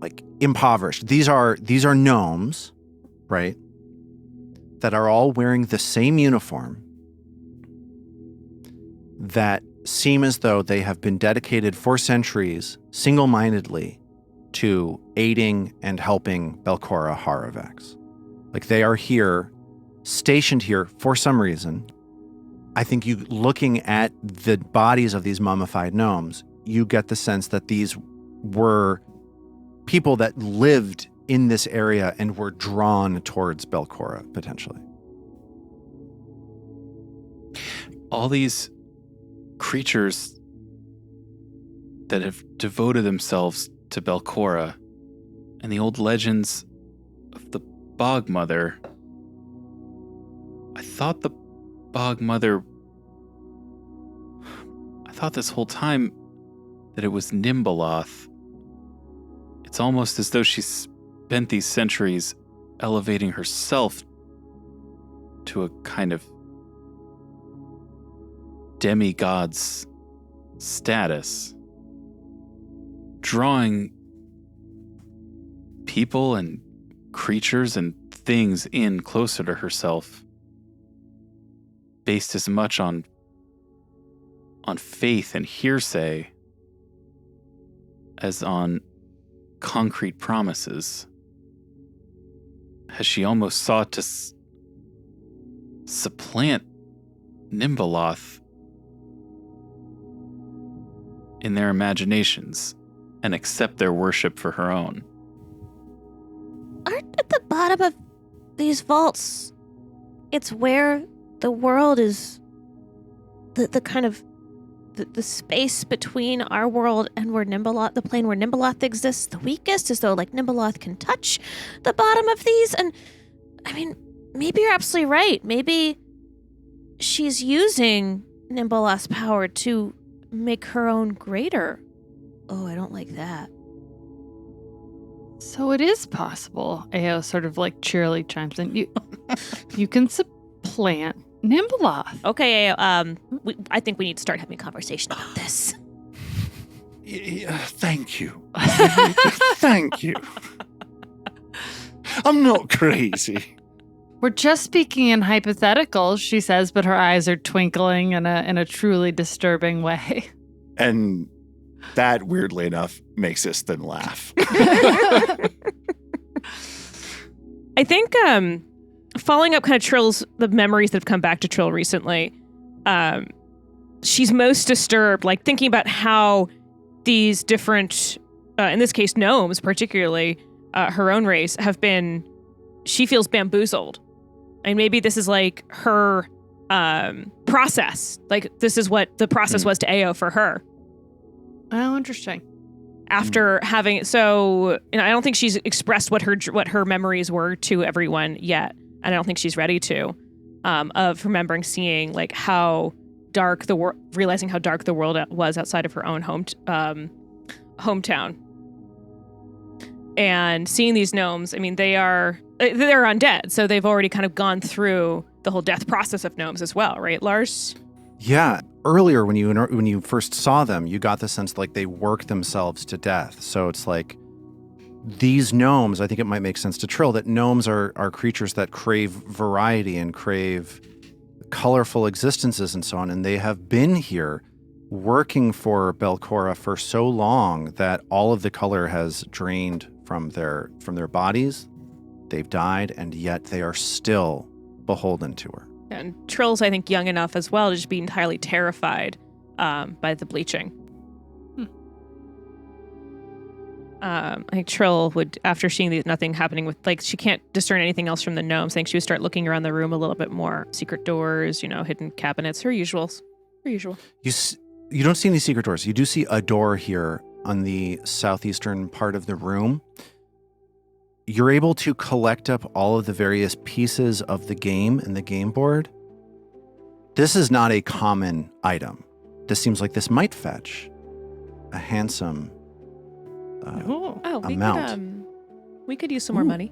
[SPEAKER 2] like impoverished. These are gnomes, right? That are all wearing the same uniform that seem as though they have been dedicated for centuries single-mindedly to aiding and helping Belcora Haravex. Like they are here, stationed here for some reason. I think you looking at the bodies of these mummified gnomes, you get the sense that these were people that lived in this area and were drawn towards Belcora, potentially.
[SPEAKER 1] All these creatures that have devoted themselves to Belcora and the old legends of the Bog Mother. I thought this whole time that it was Nimbaloth. It's almost as though she's spent these centuries elevating herself to a kind of demigod's status, drawing people and creatures and things in closer to herself, based as much on faith and hearsay as on concrete promises. Has she almost sought to supplant Nimbaloth in their imaginations and accept their worship for her own?
[SPEAKER 6] Aren't at the bottom of these vaults, it's where the world is, the kind of the space between our world and where Nimbaloth, the plane where Nimbaloth exists, the weakest, as though like Nimbaloth can touch the bottom of these. And I mean, maybe you're absolutely right. Maybe she's using Nimbaloth's power to make her own greater. Oh, I don't like that.
[SPEAKER 3] So it is possible. Ao sort of like cheerily chimes in. You can supplant Nimbaloth.
[SPEAKER 6] Okay, I think we need to start having a conversation about this.
[SPEAKER 4] Thank you. Thank you. I'm not crazy.
[SPEAKER 3] We're just speaking in hypotheticals, she says, but her eyes are twinkling in a truly disturbing way.
[SPEAKER 4] And that, weirdly enough, makes us then laugh.
[SPEAKER 5] I think following up kind of Trill's, the memories that have come back to Trill recently, she's most disturbed, like thinking about how these different, in this case, gnomes, particularly her own race, have been, she feels bamboozled. And maybe this is like her process. Like this is what the process was to Ao for her.
[SPEAKER 3] Oh, interesting.
[SPEAKER 5] After having, so I don't think she's expressed what her memories were to everyone yet. And I don't think she's ready to, of remembering seeing like how dark the world, realizing how dark the world was outside of her own hometown. And seeing these gnomes, I mean, they're undead, so they've already kind of gone through the whole death process of gnomes as well, right, Lars?
[SPEAKER 2] Yeah. Earlier, when you first saw them, you got the sense like they work themselves to death. So it's like these gnomes, I think it might make sense to Trill that gnomes are creatures that crave variety and crave colorful existences and so on. And they have been here working for Belcora for so long that all of the color has drained from their bodies. They've died, and yet they are still beholden to her.
[SPEAKER 5] And Trill's, I think, young enough as well to just be entirely terrified by the bleaching. I think Trill would, after seeing nothing happening with, like, she can't discern anything else from the gnomes, I think she would start looking around the room a little bit more. Secret doors, hidden cabinets, her usual.
[SPEAKER 2] You don't see any secret doors. You do see a door here on the southeastern part of the room. You're able to collect up all of the various pieces of the game and the game board. This is not a common item. This seems like this might fetch a handsome amount.
[SPEAKER 5] We could use some more money,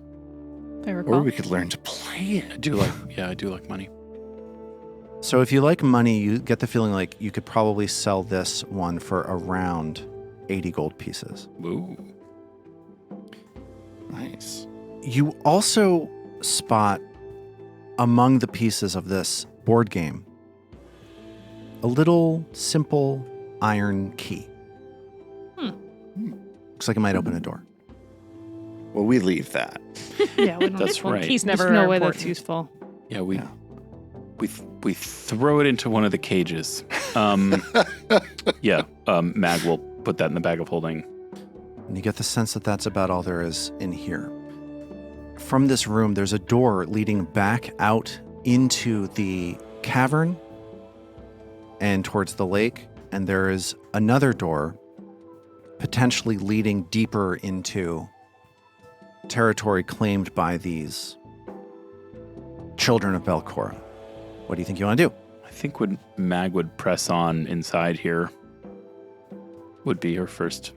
[SPEAKER 5] if I recall.
[SPEAKER 4] Or we could learn to play it.
[SPEAKER 1] I do like money.
[SPEAKER 2] So if you like money, you get the feeling like you could probably sell this one for around 80 gold pieces.
[SPEAKER 1] Ooh.
[SPEAKER 4] Nice.
[SPEAKER 2] You also spot among the pieces of this board game a little simple iron key. Looks like it might open a door.
[SPEAKER 4] Well, we leave that.
[SPEAKER 3] Yeah, we don't
[SPEAKER 1] That's right.
[SPEAKER 5] He's
[SPEAKER 3] There's
[SPEAKER 5] never
[SPEAKER 3] no way
[SPEAKER 5] important.
[SPEAKER 3] that's useful.
[SPEAKER 1] Yeah, we throw it into one of the cages. Mag will put that in the bag of holding.
[SPEAKER 2] And you get the sense that that's about all there is in here. From this room, there's a door leading back out into the cavern and towards the lake. And there is another door potentially leading deeper into territory claimed by these children of Belcora. What do you think you want to do?
[SPEAKER 1] I think Mag would press on inside here would be her first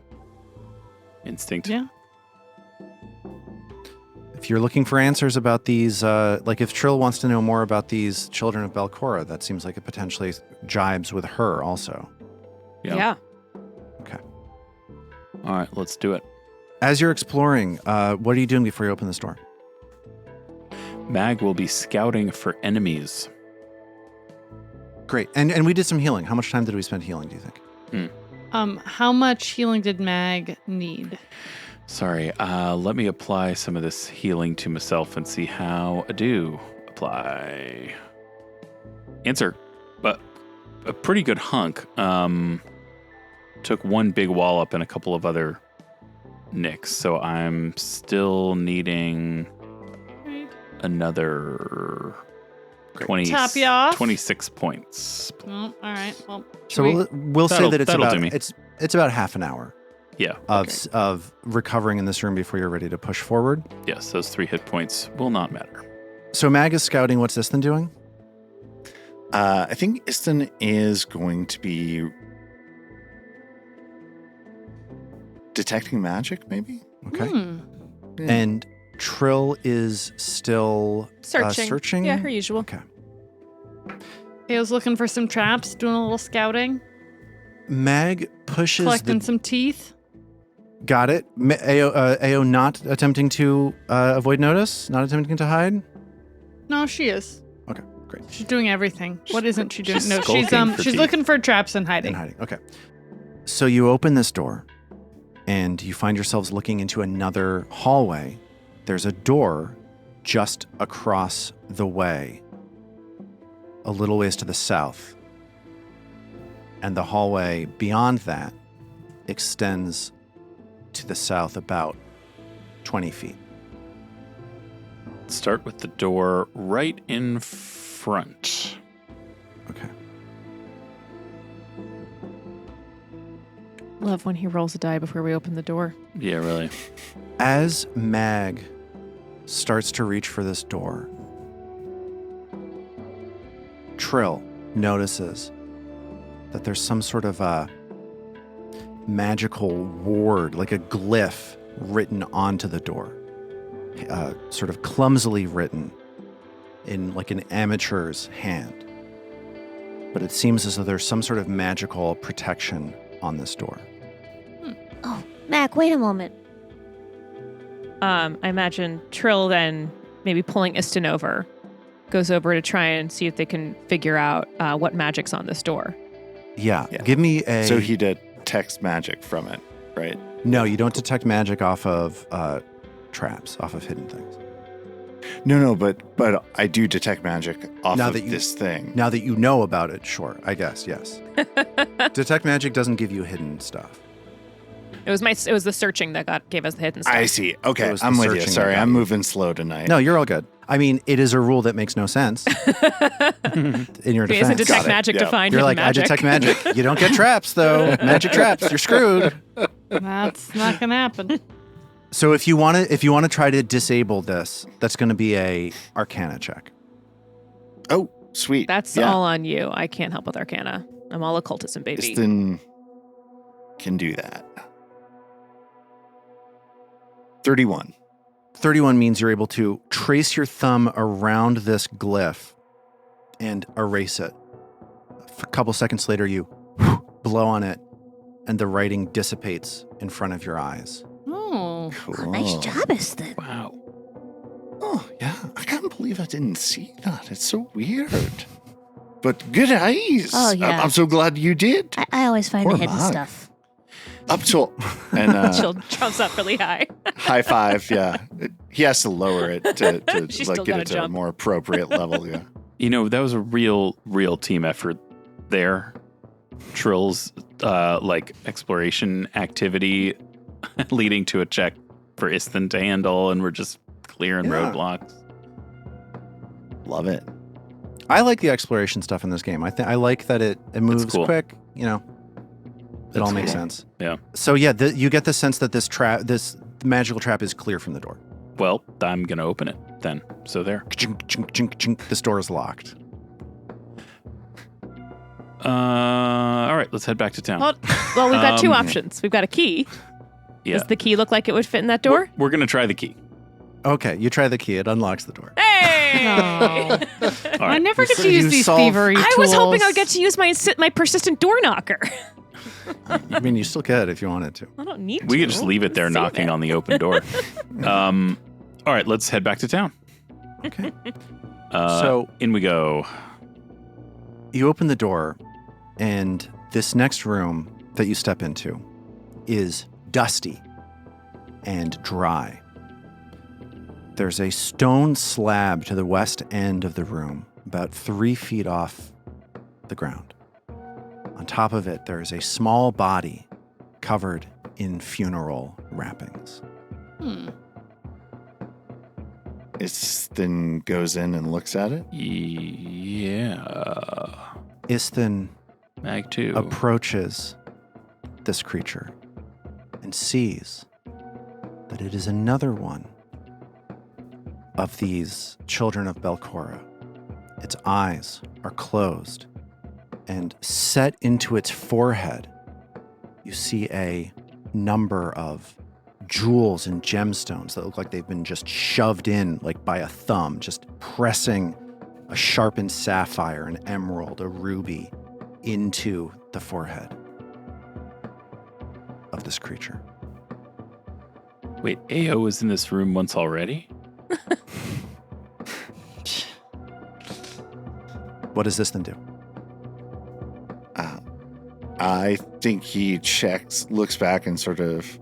[SPEAKER 1] instinct.
[SPEAKER 3] Yeah.
[SPEAKER 2] if you're looking for answers about these, like if Trill wants to know more about these children of Belcora, that seems like it potentially jibes with her also.
[SPEAKER 5] Yeah.
[SPEAKER 2] Okay.
[SPEAKER 1] All right, let's do it.
[SPEAKER 2] As you're exploring, what are you doing before you open this door?
[SPEAKER 1] Mag will be scouting for enemies.
[SPEAKER 2] Great. And we did some healing. How much time did we spend healing, do you think?
[SPEAKER 3] How much healing did Mag need?
[SPEAKER 1] Sorry, let me apply some of this healing to myself and see how I do. Apply. Answer. But a pretty good hunk. Took one big wall up and a couple of other nicks, so I'm still needing another 26 points.
[SPEAKER 3] Oh, all right. Well,
[SPEAKER 2] So we'll say that
[SPEAKER 1] that'll do me.
[SPEAKER 2] it's about half an hour
[SPEAKER 1] Yeah.
[SPEAKER 2] of recovering in this room before you're ready to push forward.
[SPEAKER 1] Yes, those 3 hit points will not matter.
[SPEAKER 2] So Mag is scouting. What's Iston doing?
[SPEAKER 4] I think Iston is going to be detecting magic, maybe?
[SPEAKER 2] Okay.
[SPEAKER 3] Hmm.
[SPEAKER 4] Yeah.
[SPEAKER 2] And Trill is still searching?
[SPEAKER 5] Yeah, her usual.
[SPEAKER 2] Okay.
[SPEAKER 3] I was looking for some traps, doing a little scouting,
[SPEAKER 2] Mag pushes
[SPEAKER 3] collecting some teeth.
[SPEAKER 2] Got it. Ao not attempting to avoid notice, not attempting to hide.
[SPEAKER 3] No, she is.
[SPEAKER 2] Okay, great.
[SPEAKER 3] She's doing everything. What isn't she doing?
[SPEAKER 1] She's
[SPEAKER 3] No,
[SPEAKER 1] skulking for
[SPEAKER 3] she's
[SPEAKER 1] teeth.
[SPEAKER 3] looking for traps and hiding.
[SPEAKER 2] And hiding. Okay. So you open this door, and you find yourselves looking into another hallway. There's a door just across the way, a little ways to the south. And the hallway beyond that extends to the south about 20 feet.
[SPEAKER 1] Start with the door right in front.
[SPEAKER 2] Okay.
[SPEAKER 5] Love when he rolls a die before we open the door.
[SPEAKER 1] Yeah, really.
[SPEAKER 2] As Mag starts to reach for this door, Trill notices that there's some sort of a magical word, like a glyph written onto the door, sort of clumsily written in like an amateur's hand. But it seems as though there's some sort of magical protection on this door.
[SPEAKER 6] Oh, Mac, wait a moment.
[SPEAKER 5] I imagine Trill then maybe pulling Iston over, goes over to try and see if they can figure out what magic's on this door.
[SPEAKER 2] Yeah,
[SPEAKER 4] Yeah.
[SPEAKER 2] give me a...
[SPEAKER 4] So he detects magic from it, right?
[SPEAKER 2] No, you don't detect magic off of traps, off of hidden things.
[SPEAKER 4] No, but I do detect magic off
[SPEAKER 2] Now
[SPEAKER 4] of
[SPEAKER 2] that you-
[SPEAKER 4] this thing.
[SPEAKER 2] Now that you know about it, sure, I guess, yes. Detect magic doesn't give you hidden stuff.
[SPEAKER 5] It was the searching that gave us the hidden stuff.
[SPEAKER 4] I see.
[SPEAKER 2] It
[SPEAKER 4] Okay,
[SPEAKER 2] was the
[SPEAKER 4] I'm with you.
[SPEAKER 2] searching
[SPEAKER 4] Sorry,
[SPEAKER 2] that got
[SPEAKER 4] I'm
[SPEAKER 2] you.
[SPEAKER 4] moving slow tonight.
[SPEAKER 2] No, you're all good. I mean, it is a rule that makes no sense in your
[SPEAKER 5] He doesn't
[SPEAKER 2] defense.
[SPEAKER 5] detect
[SPEAKER 4] Got it.
[SPEAKER 5] magic to
[SPEAKER 4] Yeah.
[SPEAKER 5] find
[SPEAKER 2] You're
[SPEAKER 5] hidden
[SPEAKER 2] like,
[SPEAKER 5] magic.
[SPEAKER 2] I detect magic. You don't get traps, though. Magic traps. You're screwed.
[SPEAKER 3] That's not gonna happen.
[SPEAKER 2] So if you want to try to disable this, that's going to be a Arcana check.
[SPEAKER 4] Oh, sweet.
[SPEAKER 5] That's all on you. I can't help with Arcana. I'm all occultism, baby.
[SPEAKER 4] Iston can do that. 31.
[SPEAKER 2] 31 means you're able to trace your thumb around this glyph and erase it. A couple seconds later, you blow on it, and the writing dissipates in front of your eyes.
[SPEAKER 3] Oh,
[SPEAKER 4] Cool.
[SPEAKER 6] Oh, nice job, Iston.
[SPEAKER 1] Wow.
[SPEAKER 4] Oh, yeah. I can't believe I didn't see that. It's so weird. But good eyes.
[SPEAKER 6] Oh, yeah.
[SPEAKER 4] I'm so glad you did.
[SPEAKER 6] I always find
[SPEAKER 4] Poor
[SPEAKER 6] the hidden
[SPEAKER 4] Mog.
[SPEAKER 6] stuff.
[SPEAKER 4] Up to and
[SPEAKER 5] She'll jumps up really high.
[SPEAKER 4] high five. Yeah, he has to lower it to
[SPEAKER 5] She's
[SPEAKER 4] like
[SPEAKER 5] still
[SPEAKER 4] get
[SPEAKER 5] gotta
[SPEAKER 4] it to a
[SPEAKER 5] jump.
[SPEAKER 4] more appropriate level. Yeah.
[SPEAKER 1] You know, that was a real team effort there. Trill's like exploration activity leading to a check for Iston to handle, and we're just clearing
[SPEAKER 2] Yeah.
[SPEAKER 1] roadblocks.
[SPEAKER 4] Love it.
[SPEAKER 2] I like the exploration stuff in this game. I like that it moves
[SPEAKER 1] cool.
[SPEAKER 2] quick. You know, it all
[SPEAKER 1] That's
[SPEAKER 2] makes
[SPEAKER 1] cool.
[SPEAKER 2] sense.
[SPEAKER 1] Yeah.
[SPEAKER 2] So yeah, you get the sense that this magical trap is clear from the door.
[SPEAKER 1] Well, I'm gonna open it then. So there.
[SPEAKER 2] Chink, chink, chink, chink. This door is locked.
[SPEAKER 1] All right, let's head back to town.
[SPEAKER 5] Well, we've got two
[SPEAKER 1] Um,
[SPEAKER 5] options. We've got a key.
[SPEAKER 1] Yeah.
[SPEAKER 5] Does the key look like it would fit in that door?
[SPEAKER 1] We're gonna try the key.
[SPEAKER 2] Okay, you try the key. It unlocks the door.
[SPEAKER 5] Hey!
[SPEAKER 3] No.
[SPEAKER 1] All
[SPEAKER 3] I
[SPEAKER 1] right.
[SPEAKER 3] never get to
[SPEAKER 2] You
[SPEAKER 3] use these
[SPEAKER 2] solve-
[SPEAKER 3] thievery tools.
[SPEAKER 5] I was hoping I'd get to use my persistent door knocker.
[SPEAKER 2] I mean, you still could if you wanted to.
[SPEAKER 5] I don't need to.
[SPEAKER 1] We could just leave it there
[SPEAKER 5] Save
[SPEAKER 1] knocking
[SPEAKER 5] it.
[SPEAKER 1] on the open door. All right, let's head back to town.
[SPEAKER 2] Okay.
[SPEAKER 1] So in we go.
[SPEAKER 2] You open the door, and this next room that you step into is dusty and dry. There's a stone slab to the west end of the room, about 3 feet off the ground. On top of it, there is a small body covered in funeral wrappings.
[SPEAKER 4] Then goes in and looks at it.
[SPEAKER 1] Yeah.
[SPEAKER 2] Isthan
[SPEAKER 1] Mag 2.
[SPEAKER 2] approaches this creature and sees that it is another one of these children of Belcora. Its eyes are closed, and set into its forehead, you see a number of jewels and gemstones that look like they've been just shoved in, like by a thumb, just pressing a sharpened sapphire, an emerald, a ruby into the forehead of this creature.
[SPEAKER 1] Wait, AO was in this room once already?
[SPEAKER 2] What does this then do?
[SPEAKER 4] I think he looks back and sort of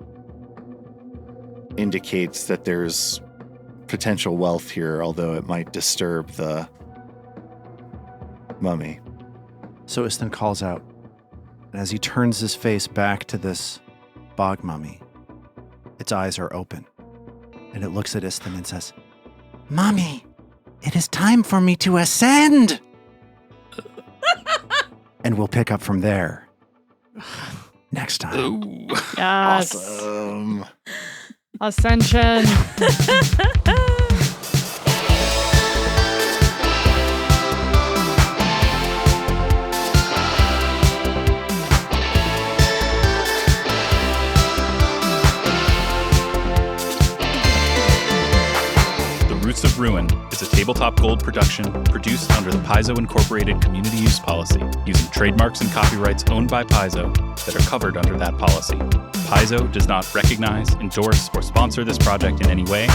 [SPEAKER 4] indicates that there's potential wealth here, although it might disturb the mummy.
[SPEAKER 2] So Isthan calls out, and as he turns his face back to this bog mummy, its eyes are open, and it looks at Isthan and says, "Mummy, it is time for me to ascend!" And we'll pick up from there next time.
[SPEAKER 1] Ooh.
[SPEAKER 3] Yes.
[SPEAKER 4] Awesome.
[SPEAKER 3] Ascension.
[SPEAKER 1] The Roots of Ruin is a Tabletop Gold production produced under the Paizo Incorporated Community Use Policy, using trademarks and copyrights owned by Paizo that are covered under that policy. Paizo does not recognize, endorse, or sponsor this project in any way,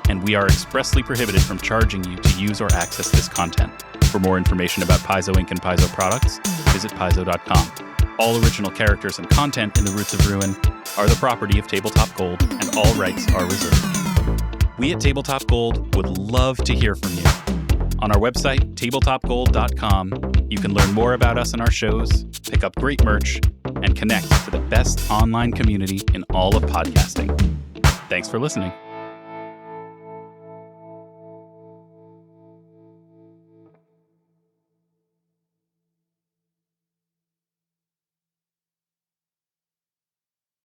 [SPEAKER 1] and we are expressly prohibited from charging you to use or access this content. For more information about Paizo Inc. and Paizo products, visit paizo.com. All original characters and content in The Roots of Ruin are the property of Tabletop Gold, and all rights are reserved. We at Tabletop Gold would love to hear from you. On our website, tabletopgold.com, you can learn more about us and our shows, pick up great merch, and connect to the best online community in all of podcasting. Thanks for listening.